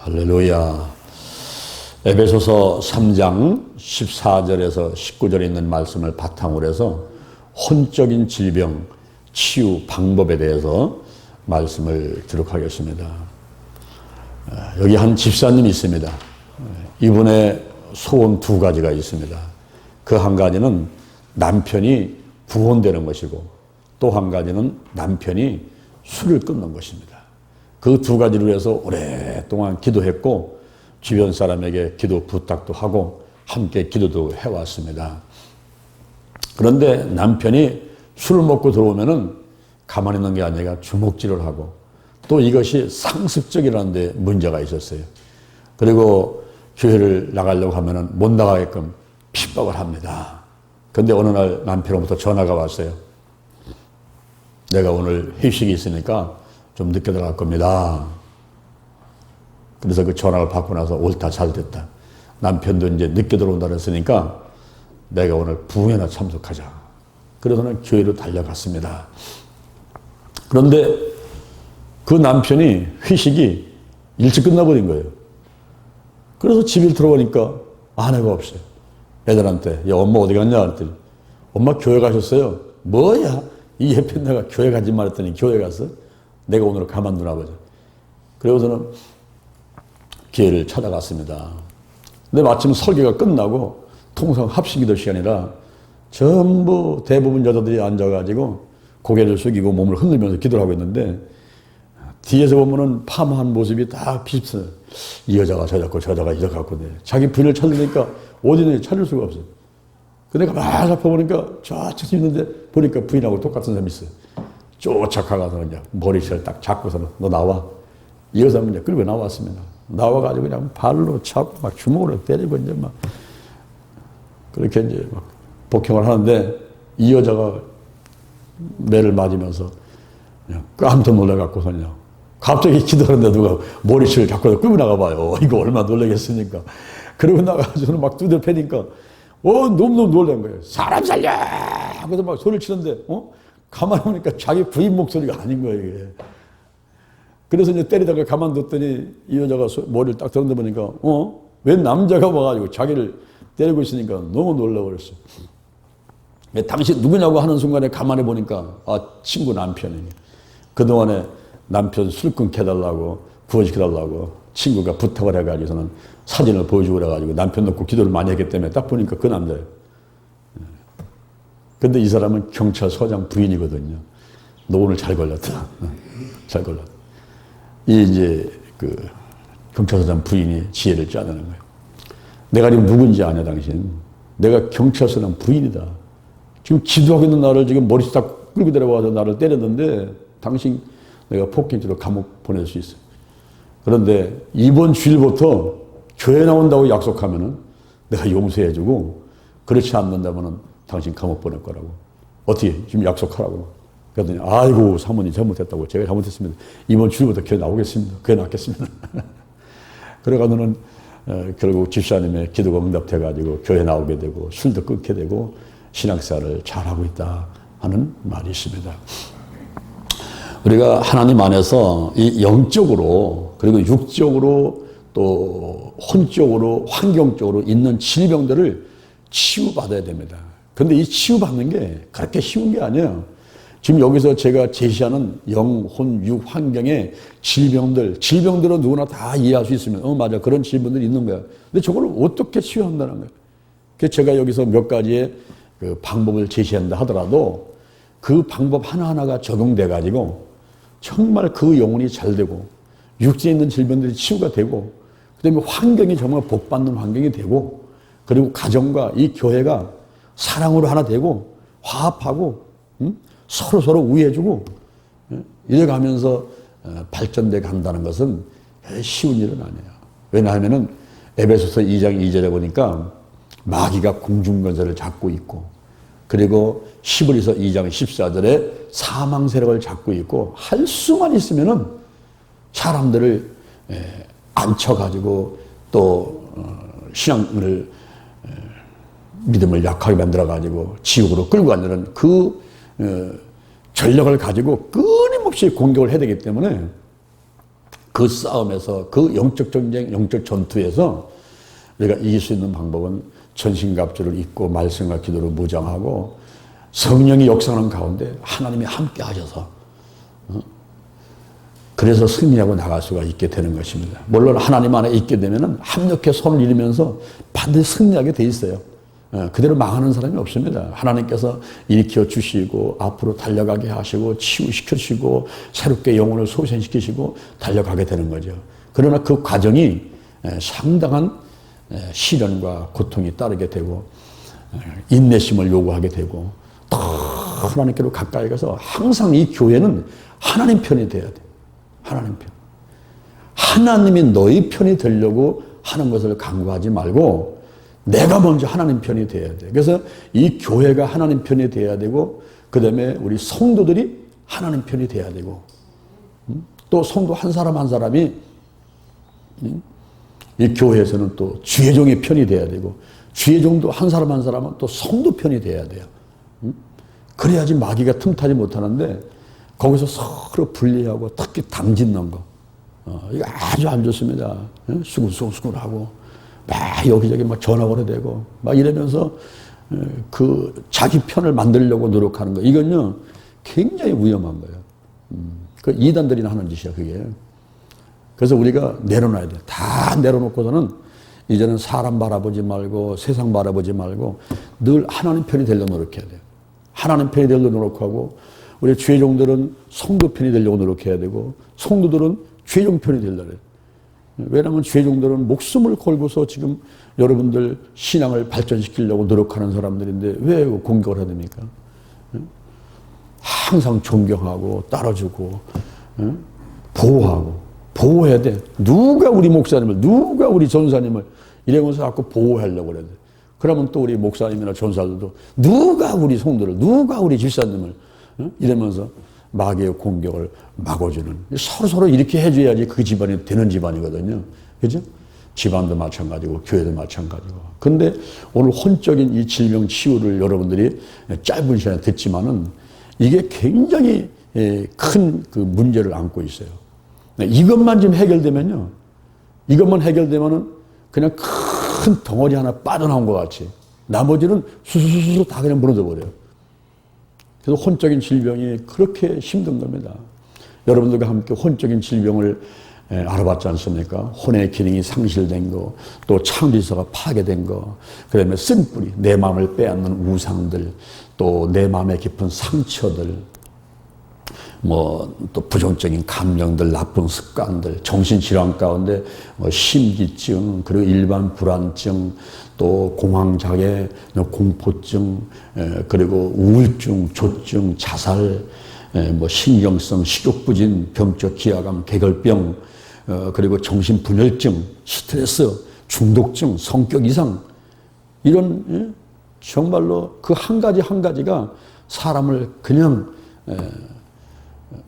할렐루야. 에베소서 3장 14절에서 19절에 있는 말씀을 바탕으로 해서 혼적인 질병 치유 방법에 대해서 말씀을 기록하겠습니다. 여기 한 집사님이 있습니다. 이분의 소원 두 가지가 있습니다. 그 한 가지는 남편이 구원되는 것이고 또 한 가지는 남편이 술을 끊는 것입니다. 그 두 가지를 위해서 오랫동안 기도했고 주변 사람에게 기도 부탁도 하고 함께 기도도 해왔습니다. 그런데 남편이 술을 먹고 들어오면은 가만히 있는 게 아니라 주먹질을 하고 또 이것이 상습적이라는 데 문제가 있었어요. 그리고 교회를 나가려고 하면은 못 나가게끔 핍박을 합니다. 그런데 어느 날 남편으로부터 전화가 왔어요. 내가 오늘 회식이 있으니까 좀 늦게 들어갈 겁니다. 그래서 그 전화를 받고 나서 옳다 잘 됐다. 남편도 이제 늦게 들어온다 그랬으니까 내가 오늘 부흥회나 참석하자. 그래서는 교회로 달려갔습니다. 그런데 그 남편이 회식이 일찍 끝나버린 거예요. 그래서 집에 들어오니까 아내가 없어요. 애들한테 야 엄마 어디 갔냐 그랬더니 엄마 교회 가셨어요. 뭐야 이 옆에 내가 교회 가지 말했더니 교회 갔어? 내가 오늘 가만두나 보자. 그러고서는 교회를 찾아갔습니다. 근데 마침 설교가 끝나고 통상 합식기도 시간이라 전부 대부분 여자들이 앉아가지고 고개를 숙이고 몸을 흔들면서 기도를 하고 있는데 뒤에서 보면은 파마한 모습이 다 비슷해요. 이 여자가 저작고 저자가 이렇게 자기 부인을 찾으니까 어디는 찾을 수가 없어요. 근데 가만히 살펴보니까 저쪽 있는데 보니까 부인하고 똑같은 사람이 있어요. 쫓아가서 그냥 머리채를 딱 잡고서는 너 나와. 이 여자는 이제 끌고 나왔습니다. 나와가지고 그냥 발로 차고 막 주먹으로 때리고 이제 막 그렇게 이제 막 복형을 하는데 이 여자가 매를 맞으면서 그냥 깜짝 놀라갖고서 그냥 갑자기 기도하는데 누가 머리채를 잡고 끌고 나가봐요. 이거 얼마나 놀라겠습니까? 그러고 나가서는 막 두들 패니까 너무너무 놀란 거예요. 사람 살려! 하고서 막 소리를 치는데 가만히 보니까 자기 부인 목소리가 아닌 거예요. 이게. 그래서 이제 때리다가 가만뒀더니 이 여자가 머리를 딱 들었는데 보니까 웬 남자가 와가지고 자기를 때리고 있으니까 너무 놀라버렸어요. 당신 누구냐고 하는 순간에 가만히 보니까 친구 남편이에요. 그동안에 남편 술 끊게 해달라고 구원시켜달라고 친구가 부탁을 해가지고서는 사진을 보여주고 그래가지고 남편 놓고 기도를 많이 했기 때문에 딱 보니까 그 남자예요. 근데 이 사람은 경찰서장 부인이거든요. 너 오늘 잘 걸렸다. 잘 걸렸다. 이제 그 경찰서장 부인이 지혜를 짜내는 거예요. 내가 지금 누군지 아냐 당신. 내가 경찰서장 부인이다. 지금 기도하고 있는 나를 지금 머리 딱 끌고 데려와서 나를 때렸는데 당신 내가 폭행죄로 감옥 보낼 수 있어. 그런데 이번 주일부터 교회 나온다고 약속하면은 내가 용서해주고 그렇지 않는다면은 당신 감옥 보낼 거라고. 어떻게 지금 약속하라고. 그랬더니 아이고 사모님 잘못했다고. 제가 잘못했습니다. 이번 주일부터 교회 나오겠습니다. 교회 나왔겠습니다. 그래가지고는 결국 집사님의 기도가 응답돼가지고 교회 나오게 되고 술도 끊게 되고 신앙생활을 잘하고 있다 하는 말이 있습니다. 우리가 하나님 안에서 이 영적으로 그리고 육적으로 또 혼적으로 환경적으로 있는 질병들을 치유받아야 됩니다. 그런데 이 치유받는 게 그렇게 쉬운 게 아니에요. 지금 여기서 제가 제시하는 영, 혼, 육, 환경의 질병들은 누구나 다 이해할 수 있으면 맞아 그런 질병들이 있는 거야. 근데 저걸 어떻게 치유한다는 거예요. 그래서 제가 여기서 몇 가지의 그 방법을 제시한다 하더라도 그 방법 하나하나가 적용돼 가지고 정말 그 영혼이 잘 되고 육체에 있는 질병들이 치유가 되고 그다음에 환경이 정말 복받는 환경이 되고 그리고 가정과 이 교회가 사랑으로 하나 되고 화합하고 서로 우애해주고 이래가면서 발전돼 간다는 것은 쉬운 일은 아니에요. 왜냐하면은 에베소서 2장 2절에 보니까 마귀가 공중권세를 잡고 있고 그리고 히브리서 2장 14절에 사망 세력을 잡고 있고 할 수만 있으면은 사람들을 앉혀가지고 또 신앙을 믿음을 약하게 만들어가지고 지옥으로 끌고 가려는 그 전력을 가지고 끊임없이 공격을 해야 되기 때문에 그 싸움에서, 그 영적 전쟁, 영적 전투에서 우리가 이길 수 있는 방법은 전신갑주를 입고 말씀과 기도로 무장하고 성령이 역사하는 가운데 하나님이 함께 하셔서 그래서 승리하고 나갈 수가 있게 되는 것입니다. 물론 하나님 안에 있게 되면 합력해 손을 이루면서 반드시 승리하게 돼 있어요. 그대로 망하는 사람이 없습니다. 하나님께서 일으켜 주시고 앞으로 달려가게 하시고 치유시켜 주시고 새롭게 영혼을 소생시키시고 달려가게 되는 거죠. 그러나 그 과정이 상당한 시련과 고통이 따르게 되고 인내심을 요구하게 되고 더 하나님께로 가까이 가서 항상 이 교회는 하나님 편이 돼야 돼. 하나님 편. 하나님이 너희 편이 되려고 하는 것을 강구하지 말고 내가 먼저 하나님 편이 돼야 돼. 그래서 이 교회가 하나님 편이 돼야 되고 그 다음에 우리 성도들이 하나님 편이 돼야 되고 또 성도 한 사람 한 사람이 이 교회에서는 또 주의 종의 편이 돼야 되고 주의 종도 한 사람 한 사람은 또 성도 편이 돼야 돼요. 그래야지 마귀가 틈타지 못하는데 거기서 서로 분리하고 특히 당짓는 거 이거 아주 안 좋습니다. 수근수근하고 막 여기저기 막 전화 걸어대고 막 이러면서 그 자기 편을 만들려고 노력하는 거 이건요 굉장히 위험한 거예요. 그 이단들이나 하는 짓이야 그게. 그래서 우리가 내려놔야 돼. 다 내려놓고서는 이제는 사람 바라보지 말고 세상 바라보지 말고 늘 하나님 편이 되려고 노력해야 돼요. 하나님 편이 되려고 노력하고 우리 주의 종들은 성도 편이 되려고 노력해야 되고 성도들은 주의 종 편이 되려고 해요. 왜냐하면 주의 종들은 목숨을 걸고서 지금 여러분들 신앙을 발전시키려고 노력하는 사람들인데 왜 공격을 해야 됩니까? 항상 존경하고 따라주고 보호하고 보호해야 돼. 누가 우리 목사님을 누가 우리 전사님을 이러면서 자꾸 보호하려고 그래야 돼. 그러면 또 우리 목사님이나 전사들도 누가 우리 성도를 누가 우리 집사님을 이러면서 마귀의 공격을 막아주는 서로 이렇게 해줘야지 그 집안이 되는 집안이거든요. 그죠? 집안도 마찬가지고 교회도 마찬가지고. 근데 오늘 혼적인 이 질병 치유를 여러분들이 짧은 시간에 듣지만은 이게 굉장히 큰 그 문제를 안고 있어요. 이것만 좀 해결되면요. 이것만 해결되면은 그냥 큰 덩어리 하나 빠져나온 것 같이 나머지는 수수수수 다 그냥 무너져 버려요. 그래서 혼적인 질병이 그렇게 힘든 겁니다. 여러분들과 함께 혼적인 질병을 알아봤지 않습니까? 혼의 기능이 상실된 거, 또 창조지서가 파괴된 거, 그 다음에 쓴뿌리, 내 마음을 빼앗는 우상들, 또 내 마음에 깊은 상처들, 또 부정적인 감정들, 나쁜 습관들, 정신질환 가운데 심기증, 그리고 일반 불안증, 또 공황장애, 공포증, 그리고 우울증, 조증, 자살, 신경성 식욕부진, 병적 기하감, 계걸병, 그리고 정신분열증, 스트레스, 중독증, 성격 이상 이런 정말로 그 한 가지 한 가지가 사람을 그냥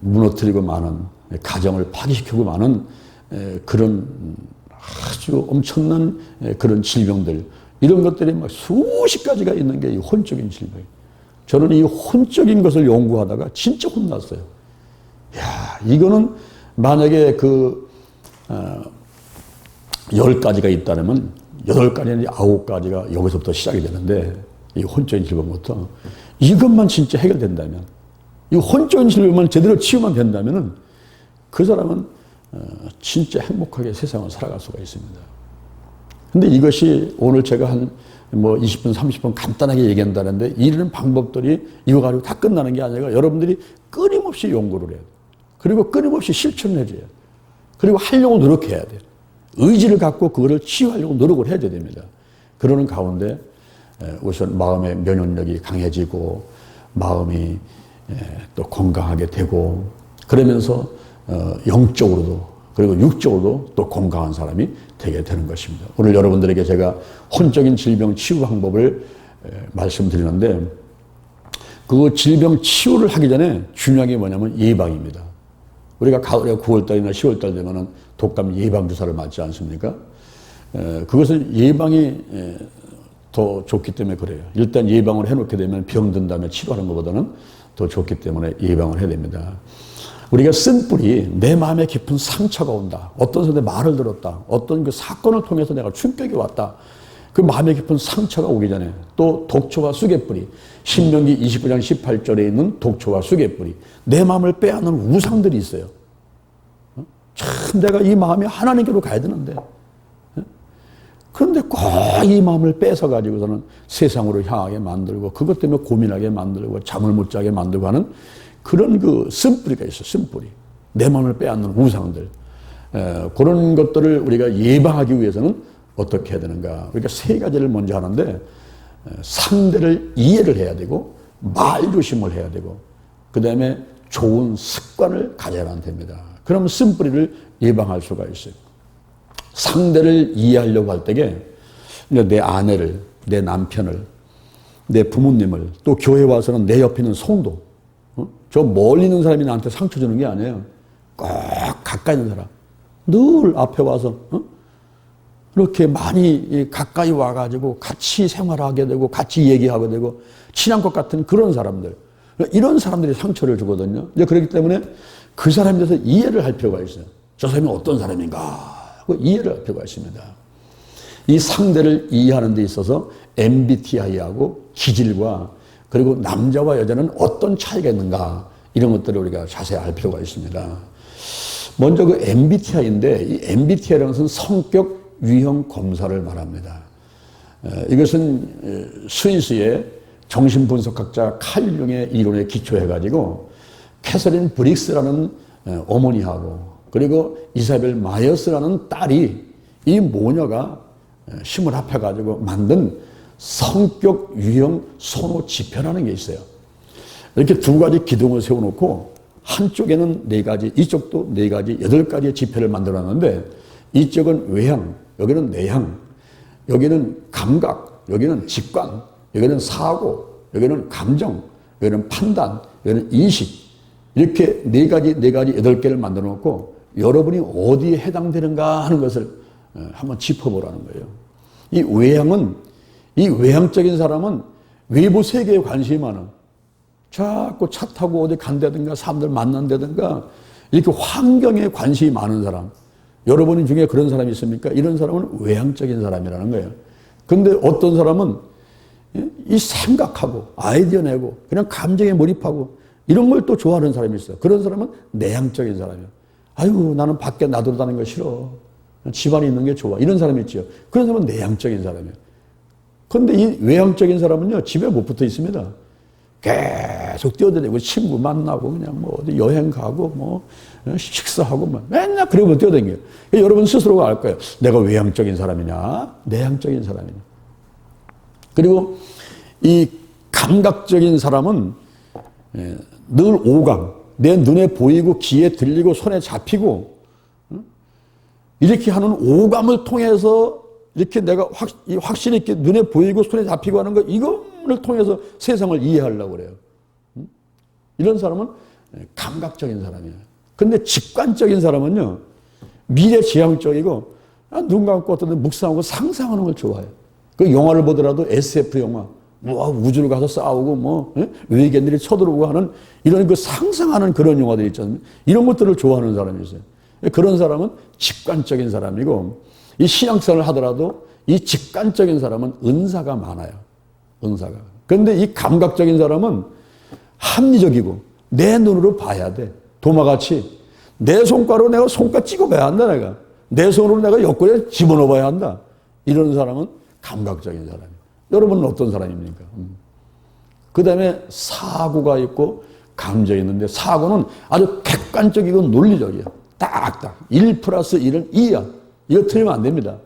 무너뜨리고 마는 가정을 파괴시키고 마는 그런 아주 엄청난 그런 질병들 이런 것들이 막 수십 가지가 있는 게 이 혼적인 질병. 저는 이 혼적인 것을 연구하다가 진짜 혼났어요. 야, 이거는 만약에 그 10가지가 있다면 8가지나 9가지가 여기서부터 시작이 되는데 이 혼적인 질병부터 이것만 진짜 해결된다면 이 혼적인 질병만 제대로 치유만 된다면 그 사람은 진짜 행복하게 세상을 살아갈 수가 있습니다. 근데 이것이 오늘 제가 한 20분, 30분 간단하게 얘기한다는데 이런 방법들이 이거 가지고 다 끝나는 게 아니라 여러분들이 끊임없이 연구를 해야 돼. 그리고 끊임없이 실천을 해줘야 돼. 그리고 하려고 노력해야 돼. 의지를 갖고 그거를 치유하려고 노력을 해야 됩니다. 그러는 가운데 우선 마음의 면역력이 강해지고 마음이 또 건강하게 되고 그러면서 영적으로도 그리고 육적으로도 또 건강한 사람이 되게 되는 것입니다. 오늘 여러분들에게 제가 혼적인 질병 치유 방법을 말씀드리는데 그 질병 치유를 하기 전에 중요한 게 뭐냐면 예방입니다. 우리가 가을에 9월달이나 10월달 되면은 독감 예방주사를 맞지 않습니까? 그것은 예방이 더 좋기 때문에 그래요. 일단 예방을 해놓게 되면 병든 다음에 치료하는 것보다는 더 좋기 때문에 예방을 해야 됩니다. 우리가 쓴뿌리, 내 마음에 깊은 상처가 온다. 어떤 사람의 말을 들었다. 어떤 그 사건을 통해서 내가 충격이 왔다. 그 마음에 깊은 상처가 오기 전에 또 독초와 쑥의 뿌리, 신명기 29장 18절에 있는 독초와 쑥의 뿌리, 내 마음을 빼앗는 우상들이 있어요. 참 내가 이 마음이 하나님께로 가야 되는데, 그런데 꼭 이 마음을 뺏어가지고서는 세상으로 향하게 만들고 그것 때문에 고민하게 만들고 잠을 못 자게 만들고 하는 그런 그 쓴뿌리가 있어요. 쓴뿌리. 내 마음을 빼앗는 우상들. 그런 것들을 우리가 예방하기 위해서는 어떻게 해야 되는가. 그러니까 세 가지를 먼저 하는데, 상대를 이해를 해야 되고 말조심을 해야 되고 그 다음에 좋은 습관을 가져야 됩니다. 그러면 쓴뿌리를 예방할 수가 있어요. 상대를 이해하려고 할 때에 내 아내를, 내 남편을, 내 부모님을, 또 교회 와서는 내 옆에 있는 성도, 저 멀리 있는 사람이 나한테 상처 주는 게 아니에요. 꼭 가까이 있는 사람, 늘 앞에 와서 이렇게 많이 가까이 와가지고 같이 생활하게 되고 같이 얘기하게 되고 친한 것 같은 그런 사람들, 이런 사람들이 상처를 주거든요. 그렇기 때문에 그 사람에 대해서 이해를 할 필요가 있어요. 저 사람이 어떤 사람인가 이해를 할 필요가 있습니다. 이 상대를 이해하는 데 있어서 MBTI하고 기질과 그리고 남자와 여자는 어떤 차이가 있는가 이런 것들을 우리가 자세히 알 필요가 있습니다. 먼저 그 MBTI인데 이 MBTI라는 것은 성격 유형 검사를 말합니다. 이것은 스위스의 정신분석학자 칼 융의 이론에 기초해가지고 캐서린 브릭스라는 어머니하고 그리고 이사벨 마이어스라는 딸이 이 모녀가 힘을 합해가지고 만든 성격 유형 선호 지표라는 게 있어요. 이렇게 두 가지 기둥을 세워놓고 한쪽에는 네 가지, 이쪽도 네 가지, 8가지의 지표를 만들어놨는데 이쪽은 외향, 여기는 내향, 여기는 감각, 여기는 직관, 여기는 사고, 여기는 감정, 여기는 판단, 여기는 인식, 이렇게 네 가지, 8개를 만들어 놓고 여러분이 어디에 해당되는가 하는 것을 한번 짚어보라는 거예요. 이 외향은, 이 외향적인 사람은 외부 세계에 관심이 많아. 자꾸 차 타고 어디 간다든가 사람들 만난다든가 이렇게 환경에 관심이 많은 사람. 여러분 중에 그런 사람이 있습니까? 이런 사람은 외향적인 사람이라는 거예요. 근데 어떤 사람은 이 생각하고 아이디어 내고 그냥 감정에 몰입하고 이런 걸 또 좋아하는 사람이 있어요. 그런 사람은 내향적인 사람이에요. 아이고 나는 밖에 나돌아다니는 거 싫어. 집안에 있는 게 좋아. 이런 사람이 있죠. 그런 사람은 내향적인 사람이에요. 그런데 이 외향적인 사람은요 집에 못 붙어 있습니다. 계속 뛰어다니고 친구 만나고 그냥 뭐 어디 여행 가고 뭐 식사하고 뭐 맨날 그러고 뛰어다녀요. 여러분 스스로가 알 거예요. 내가 외향적인 사람이냐 내향적인 사람이냐. 그리고 이 감각적인 사람은 늘 오감, 내 눈에 보이고 귀에 들리고 손에 잡히고 이렇게 하는 오감을 통해서 이렇게 내가 확실히 이렇게 눈에 보이고 손에 잡히고 하는 거 이거를 통해서 세상을 이해하려고 그래요. 이런 사람은 감각적인 사람이에요. 근데 직관적인 사람은요 미래지향적이고 눈 감고 어떤 데 묵상하고 상상하는 걸 좋아해요. 그 영화를 보더라도 SF 영화 뭐 우주로 가서 싸우고 뭐 외계인들이 쳐들어오고 하는 이런 그 상상하는 그런 영화들이 있잖아요. 이런 것들을 좋아하는 사람이 있어요. 그런 사람은 직관적인 사람이고 이 신앙생활을 하더라도 이 직관적인 사람은 은사가 많아요. 은사가. 그런데 이 감각적인 사람은 합리적이고 내 눈으로 봐야 돼. 도마같이 내 손가락으로 내가 손가 찍어봐야 한다. 내가 내 손으로 내가 옆구리에 집어넣어봐야 한다. 이런 사람은 감각적인 사람이에요. 여러분은 어떤 사람입니까? 그 다음에 사고가 있고 감정이 있는데 사고는 아주 객관적이고 논리적이야. 딱딱 1 플러스 1은 2야. 이거 틀리면 안 됩니다.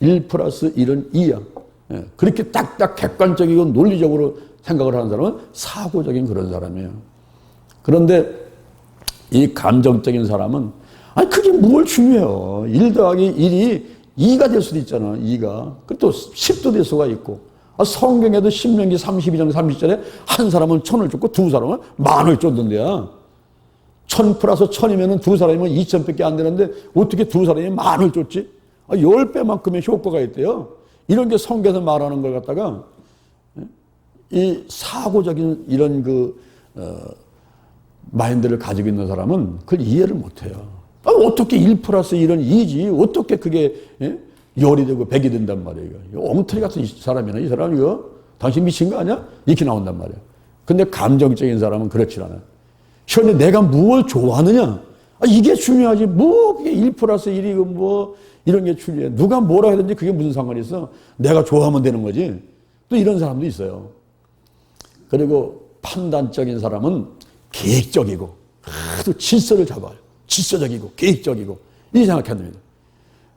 1 플러스 1은 2야. 그렇게 딱딱 객관적이고 논리적으로 생각을 하는 사람은 사고적인 그런 사람이에요. 그런데 이 감정적인 사람은 아니 그게 뭘 중요해요. 1 더하기 1이 2가 될 수도 있잖아. 2가. 또 10도 될 수가 있고. 성경에도 신명기 32장 30절에 한 사람은 1000을 줬고 두 사람은 10,000을 줬는데요. 1000 플러스 1000이면 두 사람이면 2000밖에 안 되는데 어떻게 두 사람이 10,000을 줬지? 10배만큼의 효과가 있대요. 이런 게 성경에서 말하는 걸 갖다가 이 사고적인 이런 마인드를 가지고 있는 사람은 그걸 이해를 못해요. 어떻게 1 플러스 1은 2지? 어떻게 그게 열이 되고 100이 된단 말이에요. 엉터리 같은 사람이나 이 사람 이거 당신 미친 거 아니야? 이렇게 나온단 말이에요. 근데 감정적인 사람은 그렇지 않아요. 현재 내가 무엇을 좋아하느냐? 이게 중요하지. 뭐 그게 1 플러스 1이고 뭐 이런 게 중요해. 누가 뭐라 하든지 그게 무슨 상관이 있어? 내가 좋아하면 되는 거지. 또 이런 사람도 있어요. 그리고 판단적인 사람은 계획적이고 또 질서를 잡아요. 질서적이고 계획적이고 이렇게 생각해야 됩니다.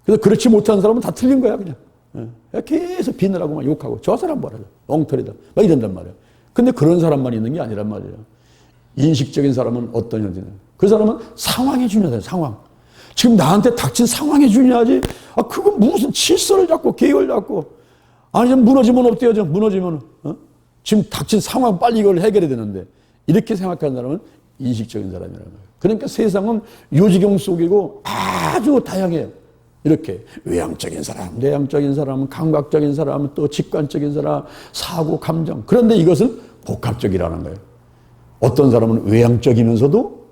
그래서 그렇지 못한 사람은 다 틀린 거야 그냥. 계속 비난하고 막 욕하고 저 사람 뭐라 엉터리다 막 이런단 말이야. 근데 그런 사람만 있는 게 아니란 말이에요. 인식적인 사람은 어떤 현재는 그 사람은 상황이 중요하다. 상황. 지금 나한테 닥친 상황이 중요하지. 그건 무슨 질서를 잡고 계획을 잡고 아니 좀 무너지면 어때요? 좀 무너지면 지금 닥친 상황 빨리 이걸 해결해야 되는데 이렇게 생각하는 사람은 인식적인 사람이라는 거예요. 그러니까 세상은 요지경 속이고 아주 다양해요. 이렇게 외향적인 사람, 내향적인 사람, 감각적인 사람, 또 직관적인 사람, 사고, 감정. 그런데 이것은 복합적이라는 거예요. 어떤 사람은 외향적이면서도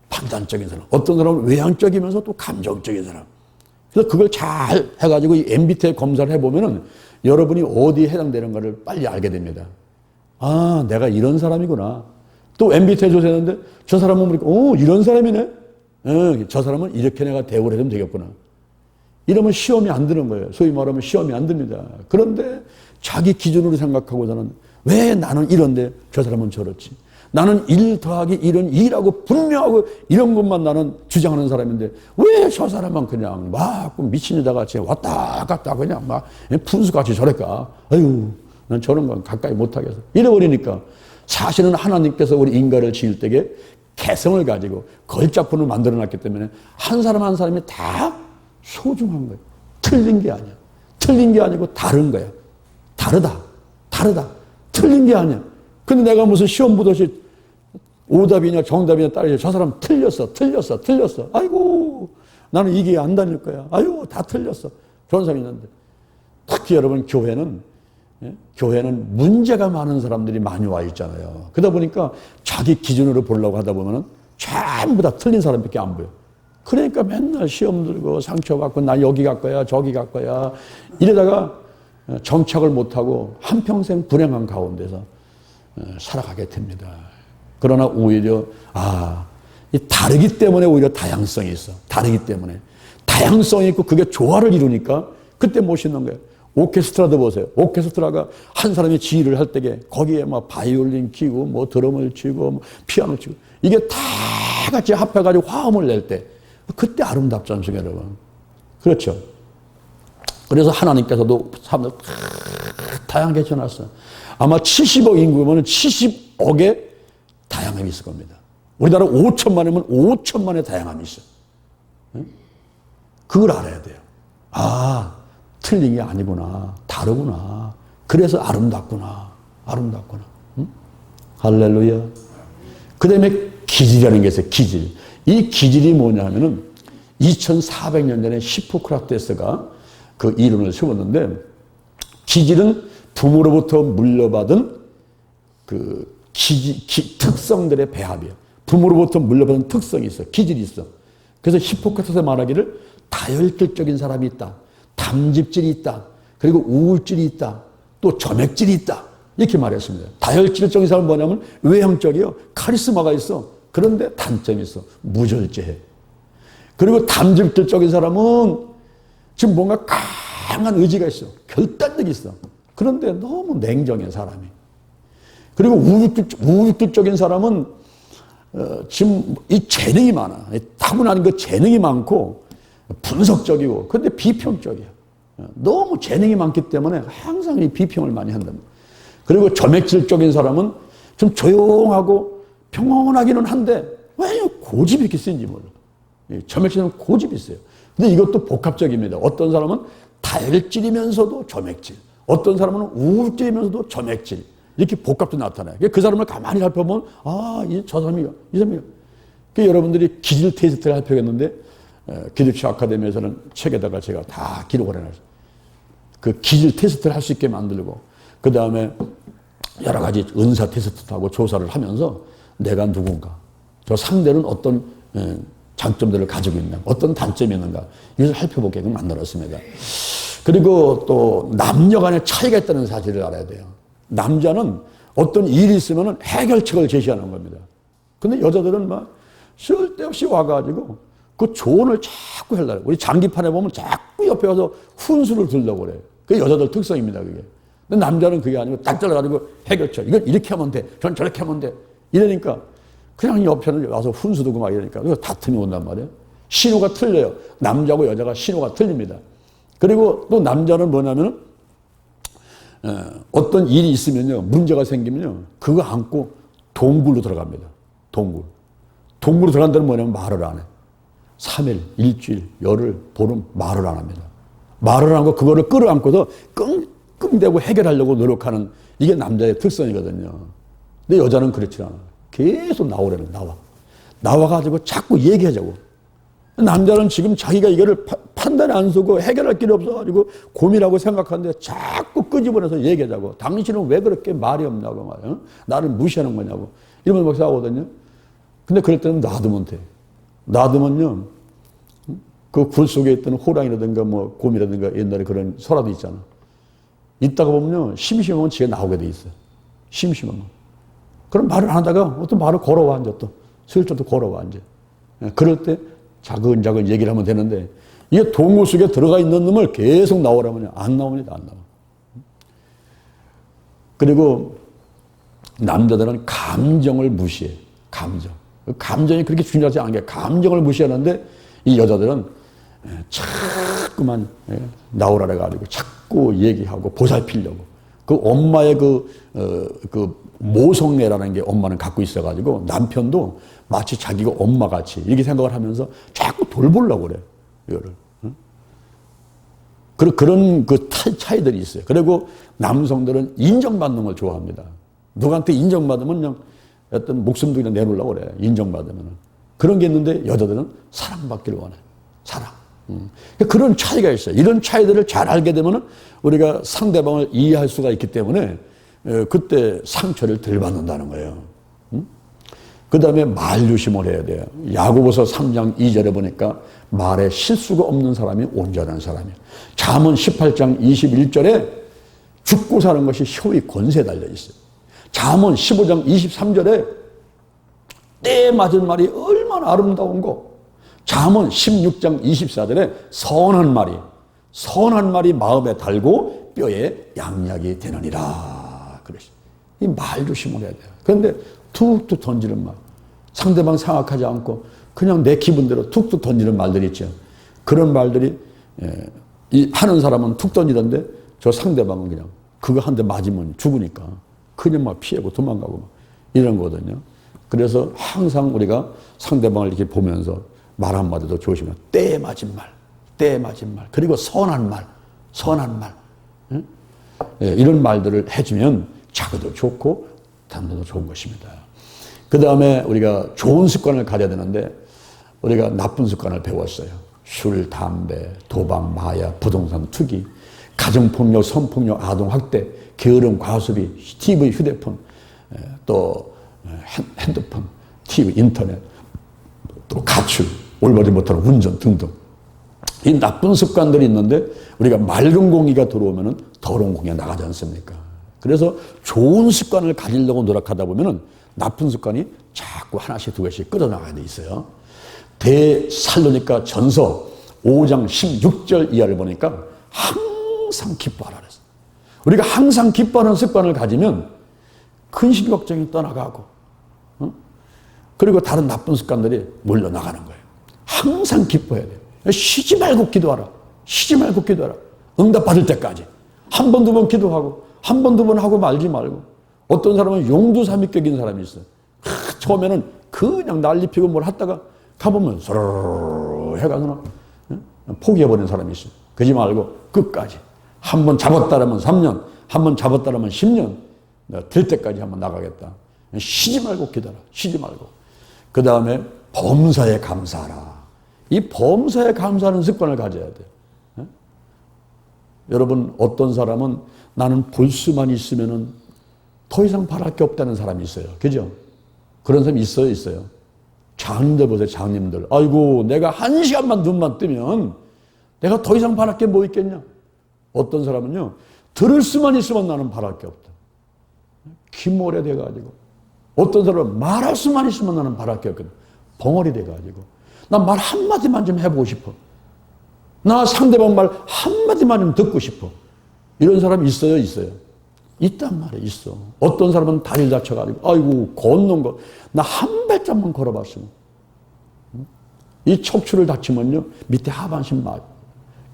판단적인 사람, 어떤 사람은 외향적이면서도 감정적인 사람. 그래서 그걸 잘 해가지고 이 MBTI 검사를 해보면은 여러분이 어디에 해당되는가를 빨리 알게 됩니다. 내가 이런 사람이구나. 또 MBTI 조사했는데 저 사람은 보니까 이런 사람이네. 저 사람은 이렇게 내가 대우를 해주면 되겠구나. 이러면 시험이 안 드는 거예요. 소위 말하면 시험이 안 듭니다. 그런데 자기 기준으로 생각하고서는 왜 나는 이런데 저 사람은 저렇지. 나는 1 더하기 1은 2라고 분명하고 이런 것만 나는 주장하는 사람인데 왜 저 사람은 그냥 막 미친 여자 같이 왔다 갔다 그냥 막 분수같이 저럴까. 아유, 난 저런 건 가까이 못하겠어. 이래버리니까 사실은 하나님께서 우리 인간을 지을 때에 개성을 가지고 걸작품을 만들어놨기 때문에 한 사람 한 사람이 다 소중한 거예요. 틀린 게 아니야. 틀린 게 아니고 다른 거야. 다르다. 틀린 게 아니야. 근데 내가 무슨 시험 보듯이 오답이냐 정답이냐 따르지 저 사람 틀렸어. 아이고 나는 이게 안 다닐 거야. 아이고 다 틀렸어. 그런 사람이 있는데 특히 여러분 교회는 문제가 많은 사람들이 많이 와 있잖아요. 그러다 보니까 자기 기준으로 보려고 하다 보면은 전부 다 틀린 사람밖에 안 보여. 그러니까 맨날 시험 들고 상처받고 나 여기 갈 거야 저기 갈 거야 이러다가 정착을 못하고 한평생 불행한 가운데서 살아가게 됩니다. 그러나 오히려 이 다르기 때문에 오히려 다양성이 있어. 다르기 때문에 다양성이 있고 그게 조화를 이루니까 그때 멋있는 거예요. 오케스트라도 보세요. 오케스트라가 한 사람이 지휘를 할 때에 거기에 막 바이올린 키고 뭐 드럼을 치고 뭐 피아노 치고 이게 다 같이 합해가지고 화음을 낼 때 그때 아름답지 않습니까, 여러분? 그렇죠. 그래서 하나님께서도 사람들 다양하게 해놨어요. 아마 70억 인구면 70억의 다양함이 있을 겁니다. 우리나라 5천만이면 5천만의 다양함이 있어요. 그걸 알아야 돼요. 틀린 게 아니구나. 다르구나. 그래서 아름답구나. 응? 할렐루야. 그 다음에 기질이라는 게 있어요. 기질. 이 기질이 뭐냐면은 2400년 전에 히포크라테스가 그 이론을 세웠는데 기질은 부모로부터 물려받은 그 특성들의 배합이에요. 부모로부터 물려받은 특성이 있어. 기질이 있어. 그래서 히포크라테스가 말하기를 다혈질적인 사람이 있다. 담즙질이 있다. 그리고 우울질이 있다. 또 점액질이 있다. 이렇게 말했습니다. 다혈질적인 사람은 뭐냐면 외향적이요. 카리스마가 있어. 그런데 단점이 있어. 무절제해. 그리고 담즙질적인 사람은 지금 뭔가 강한 의지가 있어. 결단력이 있어. 그런데 너무 냉정해 사람이. 그리고 우울질적인 사람은 지금 이 재능이 많아. 타고난 그 재능이 많고 분석적이고 그런데 비평적이야. 너무 재능이 많기 때문에 항상 이 비평을 많이 한답니다. 그리고 점액질적인 사람은 좀 조용하고 평온하기는 한데 왜 고집이 이렇게 센지 몰라. 점액질은 고집이 있어요. 근데 이것도 복합적입니다. 어떤 사람은 다혈질이면서도 점액질, 어떤 사람은 우울질이면서도 점액질, 이렇게 복합도 나타나요. 그 사람을 가만히 살펴보면 저 사람이요, 이 사람이요. 여러분들이 기질 테스트를 살펴겠는데 기독교 아카데미에서는 책에다가 제가 다 기록을 해놨어요. 그 기질 테스트를 할 수 있게 만들고 그 다음에 여러 가지 은사 테스트도 하고 조사를 하면서 내가 누군가 저 상대는 어떤 장점들을 가지고 있는가, 어떤 단점이 있는가, 이것을 살펴보게끔 만들었습니다. 그리고 또 남녀 간의 차이가 있다는 사실을 알아야 돼요. 남자는 어떤 일이 있으면 해결책을 제시하는 겁니다. 근데 여자들은 막 쓸데없이 와가지고 그 조언을 자꾸 하려고. 우리 장기판에 보면 자꾸 옆에 가서 훈수를 들려고 그래요. 그게 여자들 특성입니다, 그게. 근데 남자는 그게 아니고 딱 잘라가지고 해결책. 이건 이렇게 하면 돼. 전 저렇게 하면 돼. 이러니까 그냥 옆에는 와서 훈수 두고 막 이러니까 다툼이 온단 말이에요. 신호가 틀려요. 남자고 여자가 신호가 틀립니다. 그리고 또 남자는 뭐냐면 어떤 일이 있으면요, 문제가 생기면요, 그거 안고 동굴로 들어갑니다. 동굴로 들어간 데는 뭐냐면 말을 안 해. 3일, 일주일, 열흘, 보름 말을 안 합니다. 말을 안 하고 그거를 끌어안고서 끙끙대고 해결하려고 노력하는 이게 남자의 특성이거든요. 근데 여자는 그렇지 않아. 계속 나오라는 나와가지고 자꾸 얘기하자고. 남자는 지금 자기가 이거를 판단에 안 서고 해결할 길이 없어가지고 고민하고 생각하는데 자꾸 끄집어내서 얘기하자고. 당신은 왜 그렇게 말이 없냐고 말이야. 나를 무시하는 거냐고. 이러면 막 싸우거든요. 근데 그럴 때는 놔두면 돼. 놔두면요, 그 굴 속에 있던 호랑이라든가 뭐 곰이라든가 옛날에 그런 설화도 있잖아. 있다가 보면요, 심심하면 지가 나오게 돼 있어. 심심하면. 그럼 말을 안 하다가 어떤 말을 걸어와 앉아 또. 슬쩍 또 걸어와 앉아. 그럴 때 자근자근 얘기를 하면 되는데 이게 동굴 속에 들어가 있는 놈을 계속 나오라면 안 나옵니다. 안 나와. 그리고 남자들은 감정을 무시해. 감정이 그렇게 중요하지 않은 게 감정을 무시하는데 이 여자들은 자꾸만 나오라 해가지고 자꾸 얘기하고 보살피려고. 그 엄마의 그 모성애라는 게 엄마는 갖고 있어가지고 남편도 마치 자기가 엄마같이 이렇게 생각을 하면서 자꾸 돌보려고 그래. 이거를. 그런 그 차이들이 있어요. 그리고 남성들은 인정받는 걸 좋아합니다. 누구한테 인정받으면 그냥 어떤 목숨도 그냥 내놓으려고 그래. 인정받으면. 그런 게 있는데 여자들은 사랑받기를 원해. 사랑. 그런 차이가 있어요. 이런 차이들을 잘 알게 되면 우리가 상대방을 이해할 수가 있기 때문에 그때 상처를 덜 받는다는 거예요. 그 다음에 말 조심을 해야 돼요. 야고보서 3장 2절에 보니까 말에 실수가 없는 사람이 온전한 사람이에요. 잠언 18장 21절에 죽고 사는 것이 혀의 권세에 달려 있어요. 잠언 15장 23절에 때에 맞은 말이 얼마나 아름다운 거. 잠언 16장 24절에 선한 말이 마음에 달고 뼈에 양약이 되느니라. 그러시. 이 말 조심을 해야 돼요. 그런데 툭툭 던지는 말. 상대방 생각하지 않고 그냥 내 기분대로 툭툭 던지는 말들이 있죠. 그런 말들이 하는 사람은 툭 던지던데 저 상대방은 그냥 그거 한 대 맞으면 죽으니까 그냥 막 피하고 도망가고 막 이런 거거든요. 그래서 항상 우리가 상대방을 이렇게 보면서 말 한마디도 조심해. 때에 맞은 말. 그리고 선한 말. 응? 이런 말들을 해주면 자기도 좋고 남도 좋은 것입니다. 그 다음에 우리가 좋은 습관을 가져야 되는데 우리가 나쁜 습관을 배웠어요. 술, 담배, 도박, 마약, 부동산 투기, 가정폭력, 성폭력, 아동학대, 게으름, 과소비, TV, 휴대폰, 또 핸드폰, TV, 인터넷, 또 가출, 올바르지 못하는 운전 등등. 이 나쁜 습관들이 있는데 우리가 맑은 공기가 들어오면 더러운 공기가 나가지 않습니까? 그래서 좋은 습관을 가지려고 노력하다 보면 나쁜 습관이 자꾸 하나씩 두 개씩 끌어나가야 돼 있어요. 대살로니가 전서 5장 16절 이하를 보니까 항상 기뻐하라 그랬어요. 우리가 항상 기뻐하는 습관을 가지면 근심 걱정이 떠나가고 그리고 다른 나쁜 습관들이 물러나가는 거예요. 항상 기뻐해야 돼요. 쉬지 말고 기도하라. 응답받을 때까지. 한 번, 두 번 기도하고 한 번, 두 번 하고 말지 말고. 어떤 사람은 용두삼이 껴긴 사람이 있어요. 처음에는 그냥 난리 피고 뭘 하다가 가보면 소로로로 해가서 포기해버리는 사람이 있어요. 그러지 말고 끝까지. 한 번 잡았다라면 3년, 한 번 잡았다라면 10년, 될 때까지 한번 나가겠다. 쉬지 말고 기도하라. 쉬지 말고. 그 다음에 범사에 감사하라. 이 범사에 감사하는 습관을 가져야 돼요. 여러분, 어떤 사람은 나는 볼 수만 있으면은 더 이상 바랄 게 없다는 사람이 있어요. 그죠? 그런 사람이 있어요. 장님들 보세요, 장님들. 아이고, 내가 1시간만 눈만 뜨면 내가 더 이상 바랄 게 뭐 있겠냐? 어떤 사람은요, 들을 수만 있으면 나는 바랄 게 없다. 김모래 돼가지고. 어떤 사람은 말할 수만 있으면 나는 바랄 게 없거든. 벙어리 돼가지고. 나 말 한마디만 좀 해보고 싶어. 나 상대방 말 한마디만 좀 듣고 싶어. 이런 사람이 있어요, 있어요? 있단 말이에요, 있어. 어떤 사람은 다리를 다쳐가지고, 아이고, 걷는 거. 나 한 발짝만 걸어봤으면. 이 척추를 다치면요, 밑에 하반신 마비.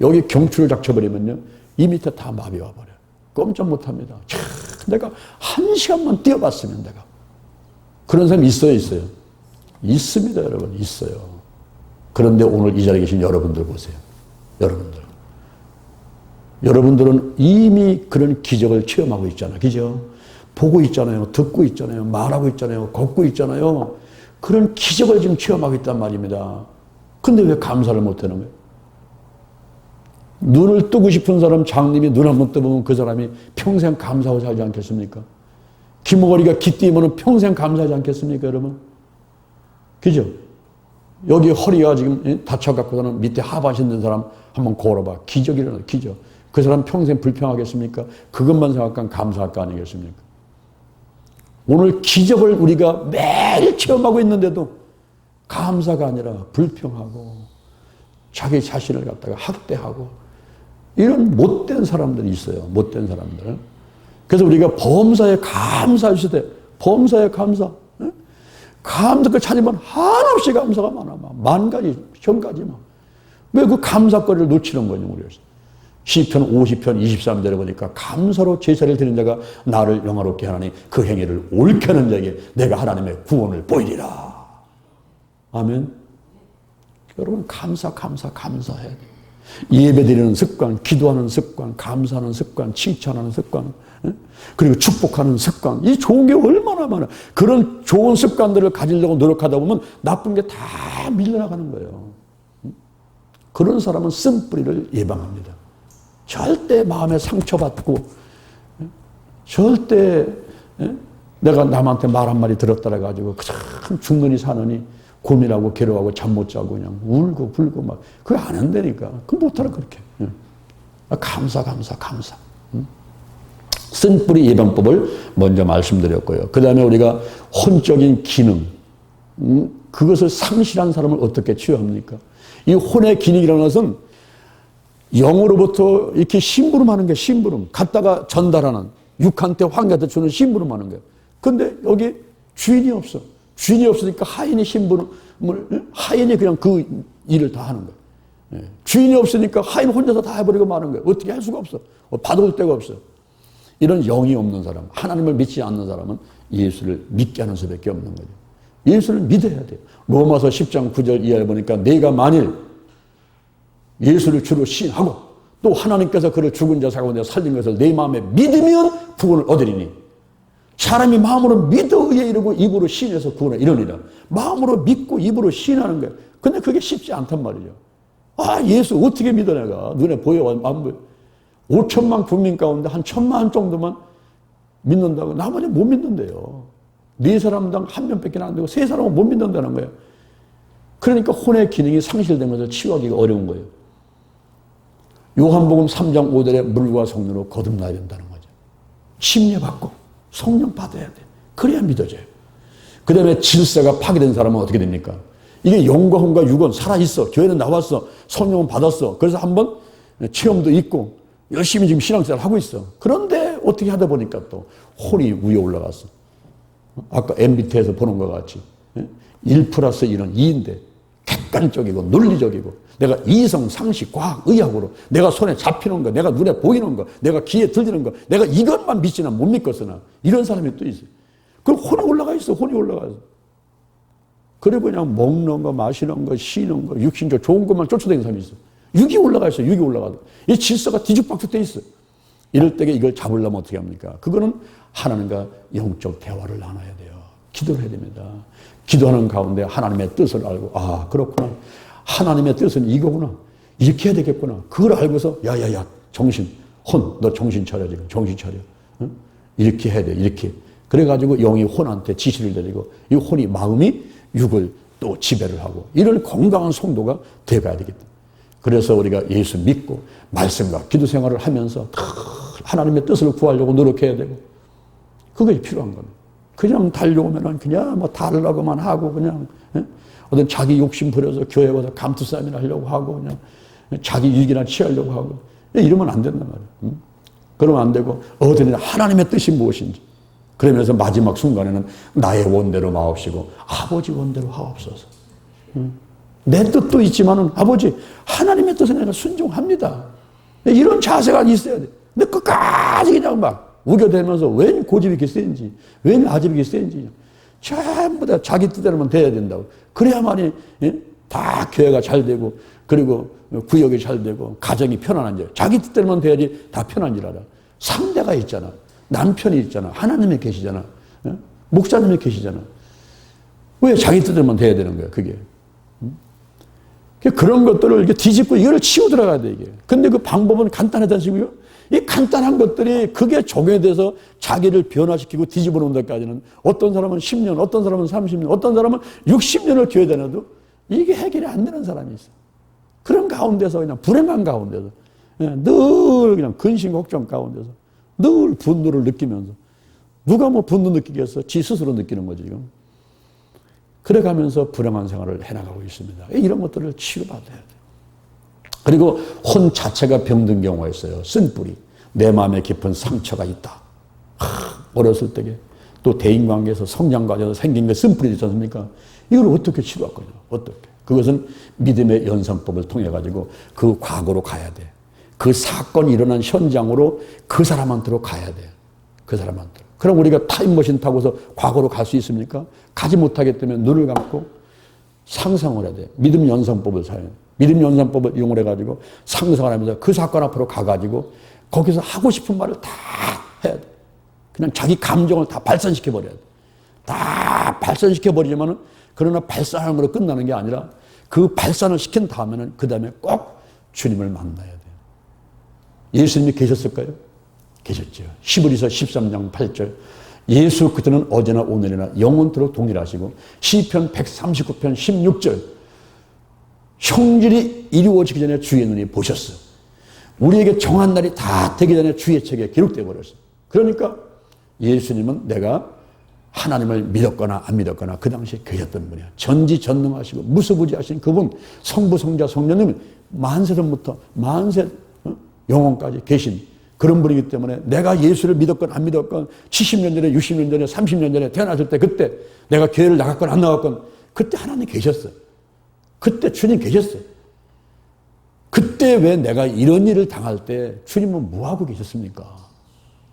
여기 경추를 다쳐버리면요, 이 밑에 다 마비 와버려요. 꼼짝 못합니다. 참, 내가 1시간만 뛰어봤으면 내가. 그런 사람이 있어요, 있어요? 있습니다, 여러분, 있어요. 그런데 오늘 이 자리에 계신 여러분들 보세요. 여러분들은 이미 그런 기적을 체험하고 있잖아요. 그죠? 보고 있잖아요. 듣고 있잖아요. 말하고 있잖아요. 걷고 있잖아요. 그런 기적을 지금 체험하고 있단 말입니다. 근데 왜 감사를 못하는 거예요? 눈을 뜨고 싶은 사람, 장님이 눈 한번 떠보면 그 사람이 평생 감사하고 살지 않겠습니까? 김어리가 기띠면 평생 감사하지 않겠습니까, 여러분? 그죠? 여기 허리가 지금 다쳐갖고서는 밑에 하반신 든 사람 한번 걸어봐. 기적이 일어나, 기적. 그 사람 평생 불평하겠습니까? 그것만 생각하면 감사할 거 아니겠습니까? 오늘 기적을 우리가 매일 체험하고 있는데도 감사가 아니라 불평하고 자기 자신을 갖다가 학대하고 이런 못된 사람들이 있어요. 못된 사람들. 그래서 우리가 범사에 감사할 수 있어요. 범사에 감사. 감사를 찾으면 한없이 감사가 많아. 만 가지, 천 가지. 왜 그 감사거리를 놓치는 거냐, 우리가. 시편 50편 23절에 보니까 감사로 제사를 드리는 자가 나를 영화롭게 하나니 그 행위를 옳게 하는 자에게 내가 하나님의 구원을 보이리라. 아멘. 여러분, 감사해야 돼요. 예배 드리는 습관, 기도하는 습관, 감사하는 습관, 칭찬하는 습관, 그리고 축복하는 습관. 이 좋은 게 얼마나 많아. 그런 좋은 습관들을 가지려고 노력하다 보면 나쁜 게 다 밀려나가는 거예요. 그런 사람은 쓴뿌리를 예방합니다. 절대 마음에 상처받고, 절대 내가 남한테 말 한마디 들었다 해가지고 참 죽느니 사느니 고민하고 괴로워하고 잠 못 자고 그냥 울고 불고 막 그거 안 한다니까. 그거 못하라 그렇게. 감사. 쓴뿌리 예방법을 먼저 말씀드렸고요. 그 다음에 우리가 혼적인 기능, 그것을 상실한 사람을 어떻게 치유합니까? 이 혼의 기능이라는 것은 영으로부터 이렇게 심부름하는 게 심부름. 갖다가 전달하는, 육한테 황한테 주는 심부름하는 거예요. 근데 여기 주인이 없어. 주인이 없으니까 하인이 심부름을, 하인이 그냥 그 일을 다 하는 거예요. 주인이 없으니까 하인 혼자서 다 해버리고 마는 거예요. 어떻게 할 수가 없어. 받아올 데가 없어. 이런 영이 없는 사람, 하나님을 믿지 않는 사람은 예수를 믿게 하는 수밖에 없는 거죠. 예수를 믿어야 돼요. 로마서 10장 9절 이하에 보니까 내가 만일 예수를 주로 신하고 또 하나님께서 그를 죽은 자 가운데 살린 것을 내 마음에 믿으면 구원을 얻으리니 사람이 마음으로 믿어 의에 이르고 입으로 신해서 구원을 이루니라. 마음으로 믿고 입으로 신하는 거예요. 근데 그게 쉽지 않단 말이죠. 아, 예수 어떻게 믿어 내가. 눈에 보여 안 보여. 5천만 국민 가운데 한 1,000만 정도만 믿는다고 나머지 못 믿는데요. 4사람당 1명밖에 안 되고 3사람은 못 믿는다는 거예요. 그러니까 혼의 기능이 상실된 것을 치유하기가 어려운 거예요. 요한복음 3장 5절에 물과 성령으로 거듭나야 된다는 거죠. 침례받고 성령 받아야 돼. 그래야 믿어져요. 그 다음에 질서가 파괴된 사람은 어떻게 됩니까? 이게 영과 혼과 육은 살아있어. 교회는 나왔어. 성령은 받았어. 그래서 한번 체험도 있고 열심히 지금 신앙생활을 하고 있어. 그런데 어떻게 하다 보니까 또 혼이 위에 올라갔어. 아까 MBT에서 보는 것 같이 1+1은 2인데 객관적이고 논리적이고 내가 이성, 상식, 과학, 의학으로 내가 손에 잡히는 거, 내가 눈에 보이는 거, 내가 귀에 들리는 거, 내가 이것만 믿지나 못 믿겠으나 이런 사람이 또 있어요. 그럼 혼이 올라가 있어. 혼이 올라가 있어. 그래 그냥 먹는 거, 마시는 거, 쉬는 거, 육신적 좋은 것만 쫓아다니는 사람이 있어. 육이 올라가 있어. 육이 올라가. 이 질서가 뒤죽박죽 돼 있어. 이럴 때 이걸 잡으려면 어떻게 합니까? 그거는 하나님과 영적 대화를 나눠야 돼요. 기도를 해야 됩니다. 기도하는 가운데 하나님의 뜻을 알고 아 그렇구나. 하나님의 뜻은 이거구나. 이렇게 해야 되겠구나. 그걸 알고서 야야야 정신 혼 너 정신 차려 지금 정신 차려. 응? 이렇게 해야 돼. 이렇게. 그래가지고 영이 혼한테 지시를 내리고 이 혼이 마음이 육을 또 지배를 하고 이런 건강한 성도가 되어가야 되겠다. 그래서 우리가 예수 믿고 말씀과 기도 생활을 하면서 하나님의 뜻을 구하려고 노력해야 되고 그것이 필요한 겁니다. 그냥 달려오면은 그냥 뭐 달라고만 하고 그냥 어떤 자기 욕심 부려서 교회 와서 감투싸움이나 하려고 하고 그냥 자기 이익이나 취하려고 하고 이러면 안 된단 말이에요. 그러면 안 되고 어디나 하나님의 뜻이 무엇인지 그러면서 마지막 순간에는 나의 원대로 마옵시고 아버지 원대로 하옵소서. 내 뜻도 있지만은 아버지 하나님의 뜻에 내가 순종합니다. 이런 자세가 있어야 돼. 근데 끝까지 그냥 막 우겨대면서 웬 고집이 이렇게 센지 웬 아집이 이렇게 센지 전부 다 자기 뜻대로만 돼야 된다고. 그래야만이 다 교회가 잘 되고 그리고 구역이 잘 되고 가정이 편안한지 자기 뜻대로만 돼야지 다 편한 줄 알아. 상대가 있잖아. 남편이 있잖아. 하나님이 계시잖아. 목사님이 계시잖아. 왜 자기 뜻대로만 돼야 되는 거야 그게. 그런 것들을 이렇게 뒤집고 이걸 치고 들어가야 돼 이게. 근데 그 방법은 간단하다시고요. 이 간단한 것들이 그게 적용이 돼서 자기를 변화시키고 뒤집어 놓은 데까지는 어떤 사람은 10년, 어떤 사람은 30년, 어떤 사람은 60년을 교회 다녀도 이게 해결이 안 되는 사람이 있어. 그런 가운데서 그냥 불행한 가운데서 늘 그냥 근심 걱정 가운데서 늘 분노를 느끼면서 누가 뭐 분노 느끼겠어? 지 스스로 느끼는 거지 지금. 그래가면서 불행한 생활을 해나가고 있습니다. 이런 것들을 치료받아야 돼요. 그리고 혼 자체가 병든 경우가 있어요. 쓴뿌리. 내 마음에 깊은 상처가 있다. 어렸을 때에 또 대인관계에서 성장 과정에서 생긴 게 쓴뿌리 있지 않습니까? 이걸 어떻게 치료할 거냐? 어떻게? 그것은 믿음의 연상법을 통해 가지고 그 과거로 가야 돼. 그 사건이 일어난 현장으로 그 사람한테로 가야 돼. 그 사람한테. 그럼 우리가 타임머신 타고서 과거로 갈 수 있습니까? 가지 못하기 때문에 눈을 감고 상상을 해야 돼. 믿음 연상법을 사용해. 믿음 연상법을 이용을 해가지고 상상을 하면서 그 사건 앞으로 가가지고 거기서 하고 싶은 말을 다 해야 돼. 그냥 자기 감정을 다 발산시켜버려야 돼. 다 발산시켜버리지만은 그러나 발산하는 걸로 끝나는 게 아니라 그 발산을 시킨 다음에는 그 다음에 꼭 주님을 만나야 돼요. 예수님이 계셨을까요? 계셨죠. 히브리서 13장 8절. 예수 그때는 어제나 오늘이나 영원토록 동일하시고 시편 139편 16절. 형질이 이루어지기 전에 주의 눈이 보셨어. 우리에게 정한 날이 다 되기 전에 주의 책에 기록되어 버렸어. 그러니까 예수님은 내가 하나님을 믿었거나 안 믿었거나 그 당시에 계셨던 분이야. 전지전능하시고 무소부지하신 그분, 성부, 성자, 성령님은 만세전부터 만세 영원까지 계신 그런 분이기 때문에 내가 예수를 믿었건 안 믿었건 70년 전에 60년 전에 30년 전에 태어났을 때 그때 내가 교회를 나갔건 안 나갔건 그때 하나님 계셨어. 그때 주님 계셨어. 그때 왜 내가 이런 일을 당할 때 주님은 뭐하고 계셨습니까?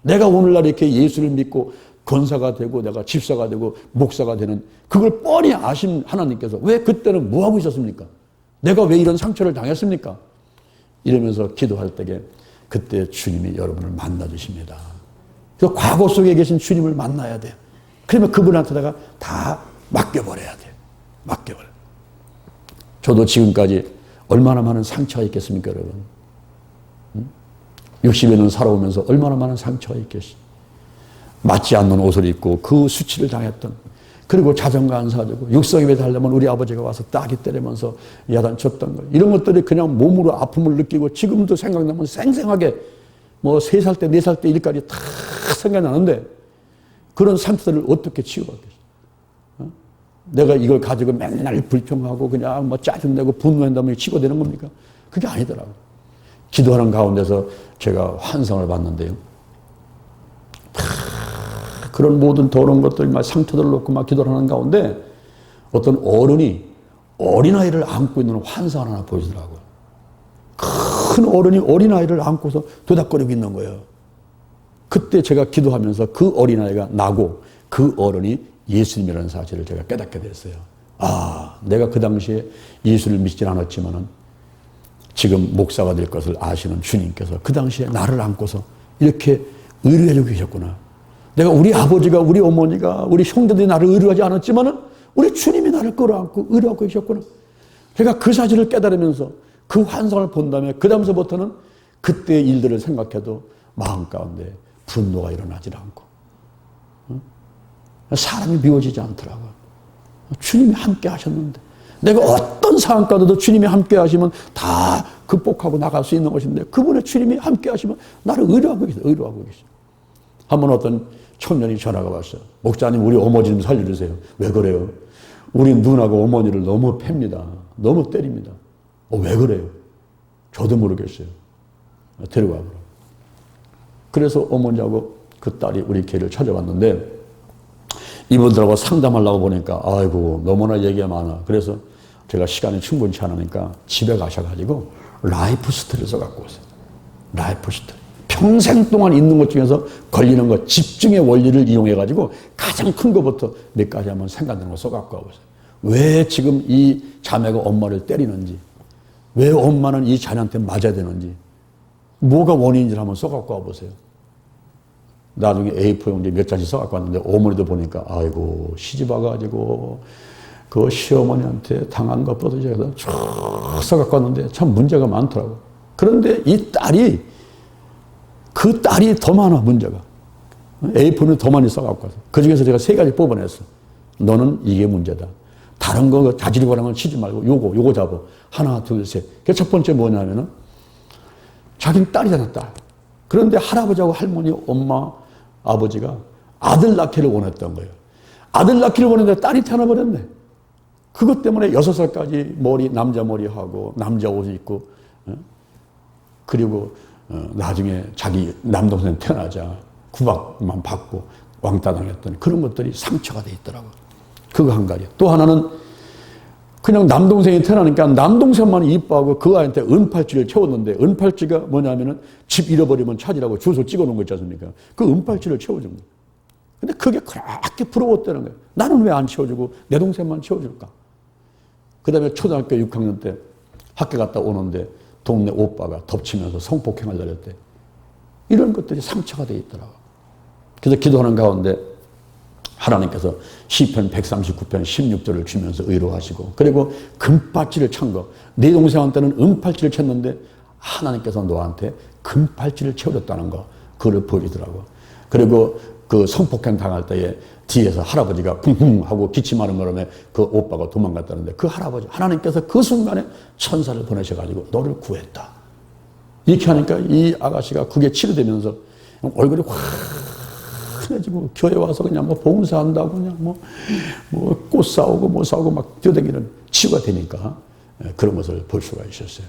내가 오늘날 이렇게 예수를 믿고 권사가 되고 내가 집사가 되고 목사가 되는 그걸 뻔히 아신 하나님께서 왜 그때는 뭐하고 있었습니까? 내가 왜 이런 상처를 당했습니까? 이러면서 기도할 때에 그때 주님이 여러분을 만나 주십니다. 그 과거 속에 계신 주님을 만나야 돼요. 그러면 그분한테다가 다 맡겨버려야 돼요. 맡겨버려. 저도 지금까지 얼마나 많은 상처가 있겠습니까, 여러분? 60여 년 살아오면서 얼마나 많은 상처가 있겠어요. 맞지 않는 옷을 입고 그 수치를 당했던, 그리고 자전거 안 사주고 육성입에 달려면 우리 아버지가 와서 따기 때리면서 야단쳤던 거, 이런 것들이 그냥 몸으로 아픔을 느끼고 지금도 생각나면 생생하게 뭐 3살 때 4살 때 일까지 다 생각나는데 그런 상처들을 어떻게 치유받겠어요? 내가 이걸 가지고 맨날 불평하고 그냥 뭐 짜증내고 분노한다면 치고되는 겁니까? 그게 아니더라고요. 기도하는 가운데서 제가 환상을 봤는데요. 그런 모든 더러운 것들, 막 상처들을 놓고 막 기도를 하는 가운데 어떤 어른이 어린아이를 안고 있는 환상 하나 보이더라고요. 큰 어른이 어린아이를 안고서 도닥거리고 있는 거예요. 그때 제가 기도하면서 그 어린아이가 나고 그 어른이 예수님이라는 사실을 제가 깨닫게 됐어요. 아, 내가 그 당시에 예수를 믿지 않았지만은 지금 목사가 될 것을 아시는 주님께서 그 당시에 나를 안고서 이렇게 의뢰해주고 계셨구나. 내가 우리 아버지가, 우리 어머니가, 우리 형제들이 나를 의뢰하지 않았지만은 우리 주님이 나를 끌어안고 의뢰하고 계셨구나. 제가 그 사실을 깨달으면서 그 환상을 본 다음에 그 다음서부터는 그때의 일들을 생각해도 마음 가운데 분노가 일어나지 않고 사람이 미워지지 않더라고요. 주님이 함께 하셨는데, 내가 어떤 상황 가운데도 주님이 함께 하시면 다 극복하고 나갈 수 있는 것인데, 그분의 주님이 함께 하시면 나를 의뢰하고 계세요. 의뢰하고 계세요. 한번 어떤 청년이 전화가 왔어요. 목사님, 우리 어머니 좀 살려주세요. 왜 그래요? 우리 누나가 어머니를 너무 팹니다. 너무 때립니다. 왜 그래요? 저도 모르겠어요. 데려가 보라. 그래서 어머니하고 그 딸이 우리 교회를 찾아왔는데, 이분들하고 상담하려고 보니까 아이고 너무나 얘기가 많아. 그래서 제가 시간이 충분치 않으니까 집에 가셔가지고 라이프 스토리를 써갖고 오세요. 라이프 스토리. 평생 동안 있는 것 중에서 걸리는 것, 집중의 원리를 이용해가지고 가장 큰 것부터 몇 가지 한번 생각나는 거 써갖고 와보세요. 왜 지금 이 자매가 엄마를 때리는지, 왜 엄마는 이 자녀한테 맞아야 되는지, 뭐가 원인인지 한번 써갖고 와보세요. 나중에 A4 용지 몇 장씩 써갖고 왔는데, 어머니도 보니까 아이고 시집 와가지고 그 시어머니한테 당한 것보다 제가 쭉 써갖고 왔는데 참 문제가 많더라고. 그런데 이 딸이, 그 딸이 더 많아, 문제가. A4는 더 많이 써갖고 와서. 그 중에서 제가 3가지 뽑아냈어. 너는 이게 문제다. 다른 거 자질고 하는 건 치지 말고 요거 잡아. 하나, 둘, 셋. 그 첫 번째 뭐냐면은, 자기는 딸이잖아, 딸. 그런데 할아버지하고 할머니, 엄마, 아버지가 아들 낳기를 원했던 거예요. 아들 낳기를 원했는데 딸이 태어나버렸네. 그것 때문에 6살까지 남자 머리 하고, 남자 옷 입고, 그리고 나중에 자기 남동생 태어나자 구박만 받고 왕따 당했던 그런 것들이 상처가 돼 있더라고요. 그거 한 가지. 또 하나는 그냥 남동생이 태어나니까 남동생만 이뻐하고 그 아이한테 은팔찌를 채웠는데, 은팔찌가 뭐냐면은 집 잃어버리면 찾으라고 주소 찍어 놓은 거 있지 않습니까? 그 은팔찌를 채워준 거예요. 근데 그게 그렇게 부러웠다는 거예요. 나는 왜 안 채워주고 내 동생만 채워줄까? 그 다음에 초등학교 6학년 때 학교 갔다 오는데 동네 오빠가 덮치면서 성폭행을 날렸대. 이런 것들이 상처가 돼 있더라고. 그래서 기도하는 가운데 하나님께서 시편 139편 16절을 주면서 의로하시고, 그리고 금팔찌를 찬 거, 네 동생한테는 은팔찌를 쳤는데 하나님께서 너한테 금팔찌를 채워줬다는 거, 그걸 보여주더라고. 그리고 그 성폭행 당할 때에 뒤에서 할아버지가 쿵쿵 하고 기침하는 바람에 그 오빠가 도망갔다는데, 그 할아버지, 하나님께서 그 순간에 천사를 보내셔가지고 너를 구했다. 이렇게 하니까 이 아가씨가 그게 치료되면서 얼굴이 환해지고, 교회 와서 그냥 뭐 봉사한다고 그냥 뭐 꽃 사오고 뭐 사오고 막 뛰어다니는 치유가 되니까 그런 것을 볼 수가 있었어요.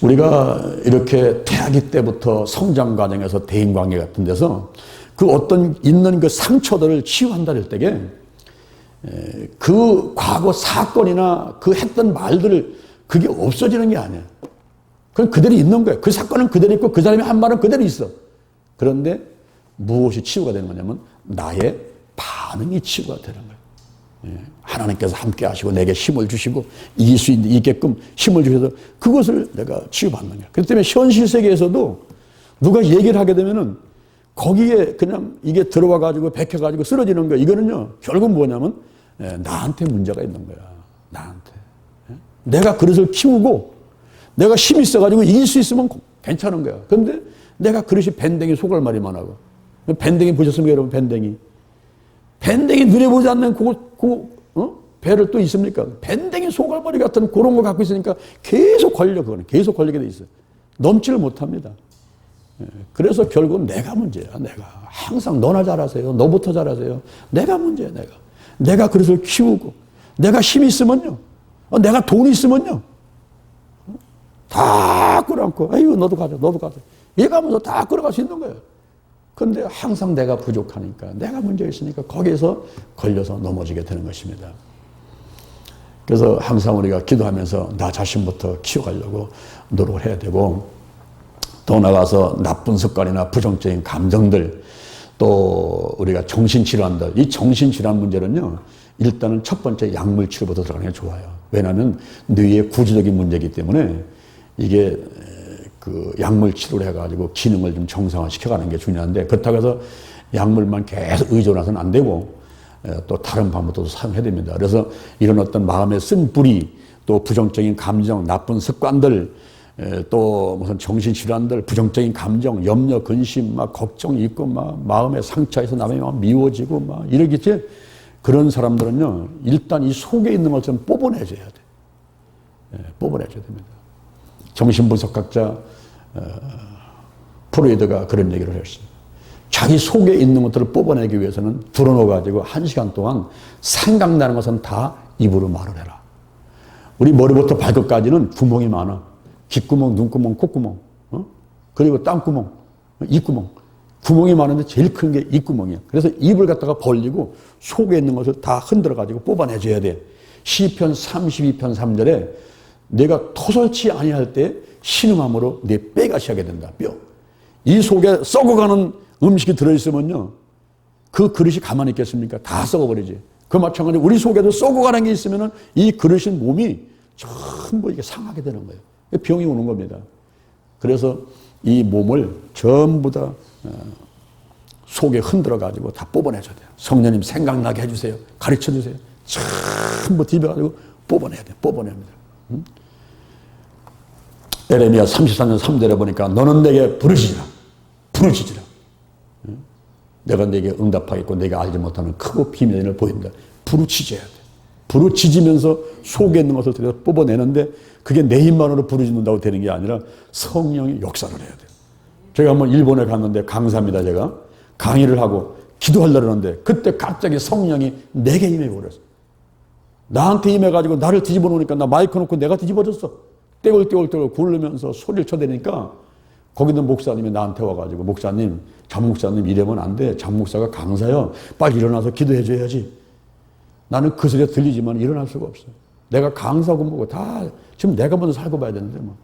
우리가 이렇게 태아기 때부터 성장 과정에서 대인 관계 같은 데서 그 어떤 있는 그 상처들을 치유한다 할 때에 그 과거 사건이나 그 했던 말들을, 그게 없어지는 게 아니야. 그건 그대로 있는 거예요. 그 사건은 그대로 있고 그 사람이 한 말은 그대로 있어. 그런데 무엇이 치유가 되는 거냐면 나의 반응이 치유가 되는 거예요. 하나님께서 함께 하시고 내게 힘을 주시고 이길 수 있게끔 힘을 주셔서 그것을 내가 치유받는 거예요. 그렇기 때문에 현실 세계에서도 누가 얘기를 하게 되면은 거기에 그냥 이게 들어와 가지고 백혀가지고 쓰러지는 거예요. 이거는요, 결국 뭐냐면 나한테 문제가 있는 거야. 나한테. 내가 그릇을 키우고 내가 힘이 있어가지고 이길 수 있으면 괜찮은 거야. 그런데 내가 그릇이 밴댕이 소갈말이만 하고, 밴댕이 보셨습니까, 여러분? 밴댕이 눈에 보지 않는 배를 또 있습니까? 밴댕이 소갈머리 같은 그런 거 갖고 있으니까 계속 걸려, 그거는. 계속 걸리게 돼 있어요. 넘지를 못합니다. 그래서 결국은 내가 문제야, 내가. 항상 너나 잘하세요. 너부터 잘하세요. 내가 문제야, 내가. 내가 그릇을 키우고, 내가 힘이 있으면요, 내가 돈이 있으면요, 다 끌어안고, 아유, 너도 가져, 너도 가져. 얘가면서 다 끌어갈 수 있는 거예요. 그런데 항상 내가 부족하니까, 내가 문제 있으니까 거기에서 걸려서 넘어지게 되는 것입니다. 그래서 항상 우리가 기도하면서 나 자신부터 키워가려고 노력을 해야 되고, 더 나가서 나쁜 습관이나 부정적인 감정들, 또 우리가 정신질환들, 이 정신질환 문제는요, 일단은 첫 번째 약물 치료부터 들어가는 게 좋아요. 왜냐하면 뇌의 구조적인 문제이기 때문에 이게 그 약물 치료를 해가지고 기능을 좀 정상화 시켜가는 게 중요한데, 그렇다고 해서 약물만 계속 의존해서는 안 되고 또 다른 방법도 사용해야 됩니다. 그래서 이런 어떤 마음에 쓴 뿌리, 또 부정적인 감정, 나쁜 습관들, 또 무슨 정신질환들, 부정적인 감정, 염려, 근심, 막 걱정이 있고, 막 마음에 상처에서 남이 막 미워지고 막 이러겠지. 그런 사람들은요, 일단 이 속에 있는 걸 좀 뽑아내줘야 돼. 예, 뽑아내줘야 됩니다. 정신분석학자 프로이드가 그런 얘기를 했어요. 자기 속에 있는 것들을 뽑아내기 위해서는 불어넣어가지고 1시간 동안 생각나는 것은 다 입으로 말을 해라. 우리 머리부터 발끝까지는 구멍이 많아. 귓구멍, 눈구멍, 콧구멍, 그리고 땀구멍, 입구멍. 구멍이 많은데 제일 큰 게 입구멍이야. 그래서 입을 갖다가 벌리고 속에 있는 것을 다 흔들어가지고 뽑아내줘야 돼. 시편 32편 3절에 내가 토설치 아니할 때 신음함으로 내 뼈가 시작이 된다. 뼈. 이 속에 썩어가는 음식이 들어있으면요, 그 그릇이 가만히 있겠습니까? 다 썩어버리지. 그 마찬가지로 우리 속에도 썩어가는 게 있으면은 이 그릇이 몸이 전부 이게 상하게 되는 거예요. 병이 오는 겁니다. 그래서 이 몸을 전부 다 속에 흔들어가지고 다 뽑아내줘야 돼요. 성령님 생각나게 해주세요. 가르쳐주세요. 전부 뒤벼가지고 뽑아내야 돼요. 뽑아냅니다. 에레미야 34년 3절에 보니까 너는 내게 부르짖으라. 부르짖으라. 내가 내게 응답하겠고 내가 알지 못하는 크고 비밀의 일을 보인다. 부르짖어야 돼. 부르짖으면서 속에 있는 것을 뽑아내는데 그게 내 힘만으로 부르짖는다고 되는 게 아니라 성령이 역사를 해야 돼요. 제가 한번 일본에 갔는데 강사입니다. 제가 강의를 하고 기도하려고 하는데 그때 갑자기 성령이 내게 임해버렸어. 나한테 임해가지고 나를 뒤집어 놓으니까 나 마이크 놓고 내가 뒤집어졌어. 떼굴떼굴떼굴 굴르면서 소리를 쳐대니까 거기 있는 목사님이 나한테 와가지고 목사님, 장 목사님 이러면 안 돼. 장 목사가 강사요. 빨리 일어나서 기도해줘야지. 나는 그 소리가 들리지만 일어날 수가 없어. 내가 강사고 뭐고 다 지금 내가 먼저 살고 봐야 되는데 뭐.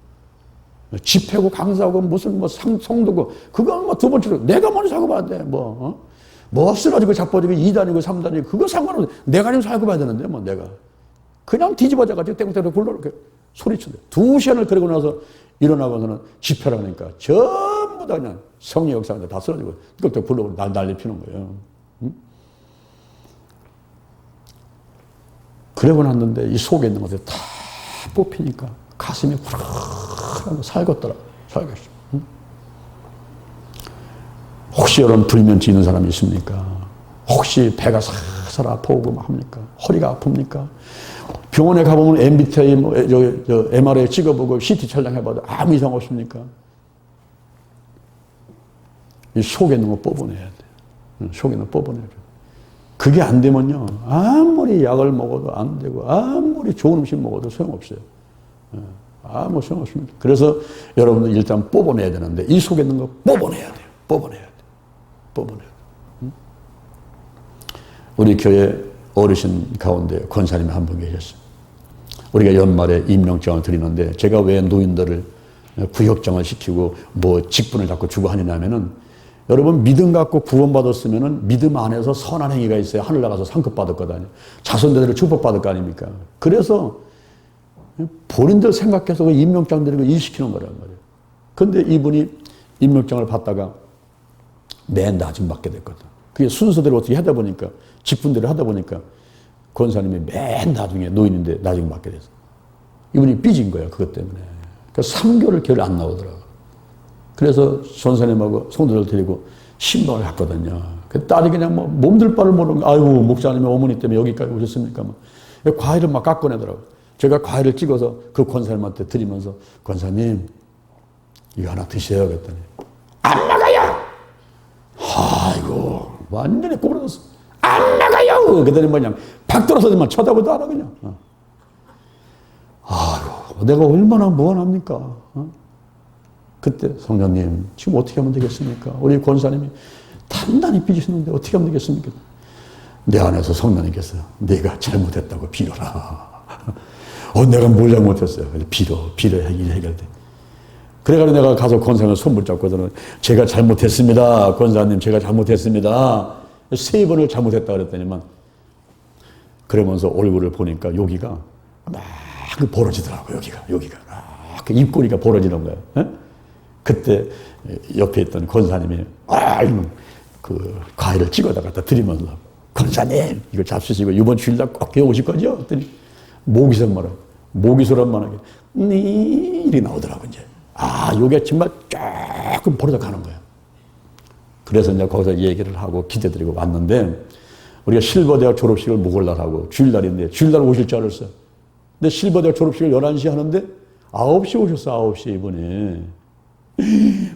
집회고 강사고 무슨 뭐 성도고 그건 뭐 두 번째로 내가 먼저 살고 봐야 돼. 뭐 쓰러지고 자빠지고 2단이고 3단이고 그거 상관없어. 내가 좀 살고 봐야 되는데 뭐 내가. 그냥 뒤집어져가지고 떼굴떼굴 굴러 이렇게 소리쳐대. 2시간을 그러고 나서 일어나고서는 집회를 하니까 전부 다 그냥 성령 역사가 다 쓰러지고 그것도 굴러 난리 피는 거예요. 응? 그러고 났는데 이 속에 있는 것들이 다 뽑히니까 가슴이 후련하고 살겄더라. 살겠어. 응? 혹시 여러분 불면증 있는 사람이 있습니까? 혹시 배가 살살 아파오고 합니까? 허리가 아픕니까? 병원에 가보면 MBTI, MRI 찍어보고 CT 촬영해봐도 아무 이상 없습니까? 이 속에 있는 거 뽑아내야 돼. 속에 있는 거 뽑아내야 돼. 그게 안 되면요, 아무리 약을 먹어도 안 되고, 아무리 좋은 음식 먹어도 소용없어요. 아무 소용없습니다. 그래서 여러분들 일단 뽑아내야 되는데, 이 속에 있는 거 뽑아내야 돼요. 뽑아내야 돼. 뽑아내야 돼. 우리 교회 어르신 가운데 권사님이 한 분 계셨어요. 우리가 연말에 임명장을 드리는데 제가 왜 노인들을 구역장을 시키고 뭐 직분을 자꾸 주고 하느냐면은 여러분 믿음 갖고 구원받았으면은 믿음 안에서 선한 행위가 있어야 하늘 나가서 상급 받을 거다니. 자손들을 축복받을 거 아닙니까? 그래서 본인들 생각해서 그 임명장 드리고 일시키는 거란 말이에요. 근데 이분이 임명장을 받다가 맨 나중 받게 됐거든. 그게 순서대로 어떻게 하다 보니까 직분대로 하다 보니까 권사님이 맨 나중에 노인인데 나중에 맡게 됐어. 이분이 삐진 거야, 그것 때문에. 그러니까 3개월 교회를 안 나오더라고. 그래서 권사님하고 성도들 데리고 신방을 갔거든요. 그 딸이 그냥 뭐 몸둘 바를 모르는 거, 아이고, 목사님의 어머니 때문에 여기까지 오셨습니까? 뭐. 과일을 막 깎아내더라고. 제가 과일을 찍어서 그 권사님한테 드리면서, 권사님, 이거 하나 드셔요. 그랬더니, 안 나가요! 아이고, 완전히 꼬부러졌어. 안 나가요! 그랬더니 뭐냐, 박 돌아서지만 쳐다보도 안 하고 그냥. 아이고, 내가 얼마나 무한합니까? 그때 성령님, 지금 어떻게 하면 되겠습니까? 우리 권사님이 단단히 삐지시는데 어떻게 하면 되겠습니까? 내 안에서 성령님께서 내가 잘못했다고 빌어라. 내가 뭘 잘못했어요? 빌어야 해결돼. 그래가지고 내가 가서 권사님 손을 잡고서는 제가 잘못했습니다. 권사님, 제가 잘못했습니다. 3번을 잘못했다 그랬더니만 그러면서 얼굴을 보니까 여기가 막 벌어지더라고요. 여기가 막 입꼬리가 벌어지는 거예요. 에? 그때 옆에 있던 권사님이 그 과일을 찍어다 갖다 드리면서 권사님 이거 잡수시고 이번 주일날 꼭 배워오실 거죠? 그랬더니 모기소란 말하게 이렇게 나오더라고 이제. 요게 정말 조금 벌어져 가는 거예요. 그래서 이제 거기서 얘기를 하고 기대드리고 왔는데 우리가 실버대학 졸업식을 목요일날 하고 주일날인데 주일날 오실 줄 알았어요. 근데 실버대학 졸업식을 11시에 하는데 9시에 오셨어. 9시에 이번에.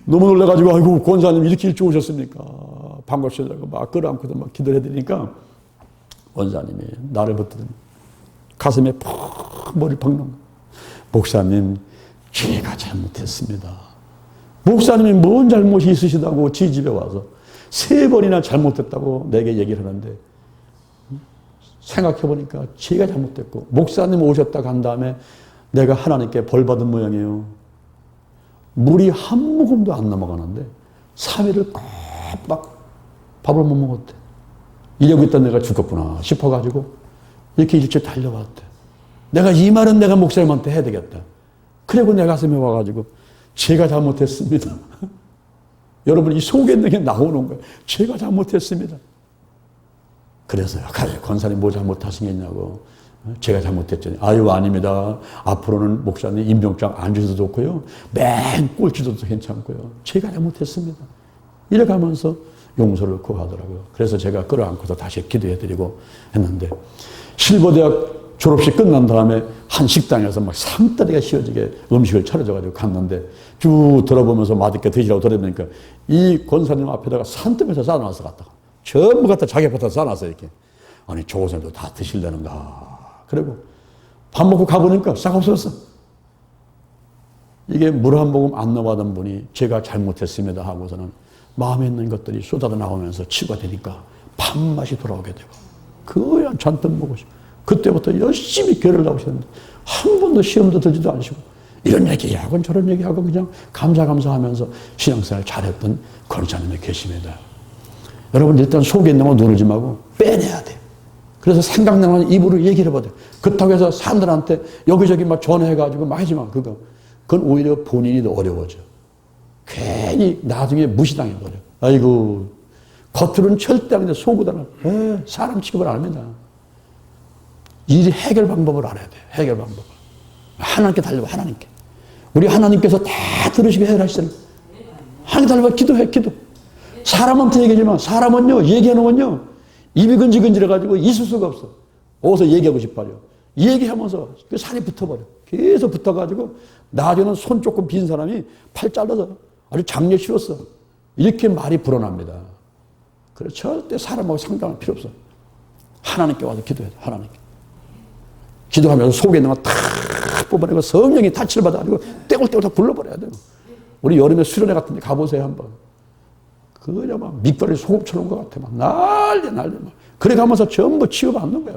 너무 놀라가지고 아이고 권사님 이렇게 일찍 오셨습니까? 반갑습니다. 막 끌어안고도 막 기도를 해드리니까 권사님이 나를 붙들더니 가슴에 푹 머리를 박는 거예요. 목사님 제가 잘못했습니다. 목사님이 뭔 잘못이 있으시다고 지 집에 와서 3번이나 잘못했다고 내게 얘기를 하는데 생각해보니까 제가 잘못됐고 목사님 오셨다 간 다음에 내가 하나님께 벌 받은 모양이에요. 물이 한 모금도 안 넘어가는데 3일을 꼬박 밥을 못 먹었대. 이러고 있던 내가 죽었구나 싶어가지고 이렇게 일찍 달려왔대. 내가 이 말은 내가 목사님한테 해야 되겠다. 그리고 내 가슴에 와가지고 제가 잘못했습니다. 여러분 이 속에 있는 게 나오는 거예요. 제가 잘못했습니다. 그래서요. 권사님 뭐 잘못하신 게 있냐고. 제가 잘못했더니 아유 아닙니다. 앞으로는 목사님 임종장 안 주셔도 좋고요. 맨 꼴찌도 괜찮고요. 제가 잘못했습니다. 이래가면서 용서를 구하더라고요. 그래서 제가 끌어안고서 다시 기도해드리고 했는데 실버대학 졸업식 끝난 다음에 한 식당에서 막 상다리가 휘어지게 음식을 차려줘가지고 갔는데 쭉 들어보면서 맛있게 드시라고 들어보니까 이 권사님 앞에다가 산더미에서 싸놨어 갖다가 전부 갖다 자기 앞에다 싸놨어 이렇게. 아니 저곳에도 다 드실려는가. 그리고 밥 먹고 가보니까 싹 없었어. 이게 물 한 모금 안 넘어가던 분이 제가 잘못했습니다 하고서는 마음에 있는 것들이 쏟아져 나오면서 치유가 되니까 밥맛이 돌아오게 되고 그냥 잔뜩 먹으시고 그때부터 열심히 교회를 나오셨는데 한 번도 시험도 들지도 않으시고 이런 얘기하고 저런 얘기하고 그냥 감사하면서 신앙생활 잘했던 권사님이 계십니다. 여러분 일단 속에 있는 거 누르지 말고 빼내야 돼요. 그래서 생각나는 입으로 얘기를 해봐야 돼요. 그렇다고 해서 사람들한테 여기저기 막 전화해가지고 막 하지만 그건 오히려 본인이 더 어려워져. 괜히 나중에 무시당해버려. 아이고 겉으로는 절대 안 돼. 속으로는 사람 취급을 안 합니다. 이 해결 방법을 알아야 돼. 해결 방법을. 하나님께 달려봐. 하나님께. 우리 하나님께서 다 들으시고 해결하시잖아요. 하나님께 달려봐. 기도해. 기도. 사람한테 얘기하지만 사람은요 얘기해놓으면요 입이 근질근질해가지고 있을 수가 없어. 어디서 얘기하고 싶어요. 얘기하면서 그 살이 붙어버려. 계속 붙어가지고 나중에는 손 조금 빈 사람이 팔 잘라서 아주 장례 치렀어. 이렇게 말이 불어납니다. 그래서 절대 사람하고 상담할 필요 없어. 하나님께 와서 기도해야 돼. 하나님께. 기도하면서 속에 있는 거 다 뽑아내고 성령이 타치를 받아가지고 떼굴떼굴 다 불러버려야 돼요. 우리 여름에 수련회 같은 데 가보세요 한번. 그냥 막 밑거리 소금처럼 것 같아. 막 난리 막. 그래 가면서 전부 치유받는 거야.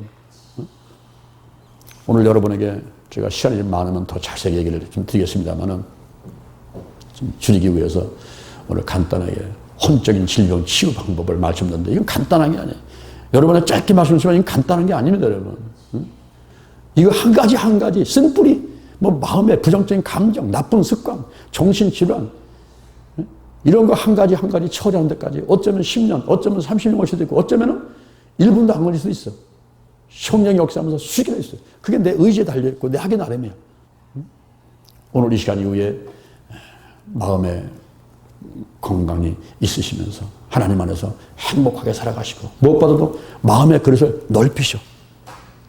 오늘 여러분에게 제가 시간이 좀 많으면 더 자세히 얘기를 좀 드리겠습니다만은 좀 줄이기 위해서 오늘 간단하게 혼적인 질병 치유 방법을 말씀드렸는데 이건 간단한 게 아니에요. 여러분의 짧게 말씀드리지만 이건 간단한 게 아닙니다, 여러분. 이거 한 가지 쓴뿌리 뭐 마음의 부정적인 감정, 나쁜 습관, 정신질환 이런 거 한 가지 처리하는 데까지 어쩌면 10년, 어쩌면 30년 올 수도 있고 어쩌면 1분도 안 걸릴 수도 있어. 성령이 역사하면서 수기가 있어요. 그게 내 의지에 달려있고 내 하기 나름이야. 오늘 이 시간 이후에 마음의 건강이 있으시면서 하나님 안에서 행복하게 살아가시고 무엇보다도 마음의 그릇을 넓히셔.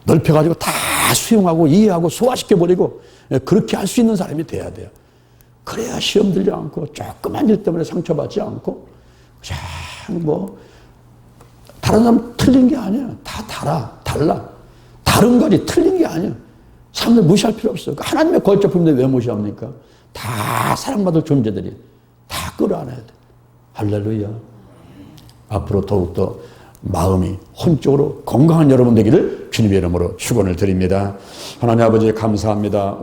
넓혀가지고 다 수용하고 이해하고 소화시켜버리고 그렇게 할 수 있는 사람이 돼야 돼요. 그래야 시험 들지 않고 조그만 일 때문에 상처받지 않고 그냥 뭐 다른 사람 틀린 게 아니야. 다 달라. 다른 거지 틀린 게 아니야. 사람들 무시할 필요 없어. 하나님의 거짓작품인데 왜 무시합니까? 다 사랑받을 존재들이 다 끌어안아야 돼. 할렐루야. 앞으로 더욱더 마음이 혼적으로 건강한 여러분 되기를 주님의 이름으로 축원을 드립니다. 하나님 아버지 감사합니다.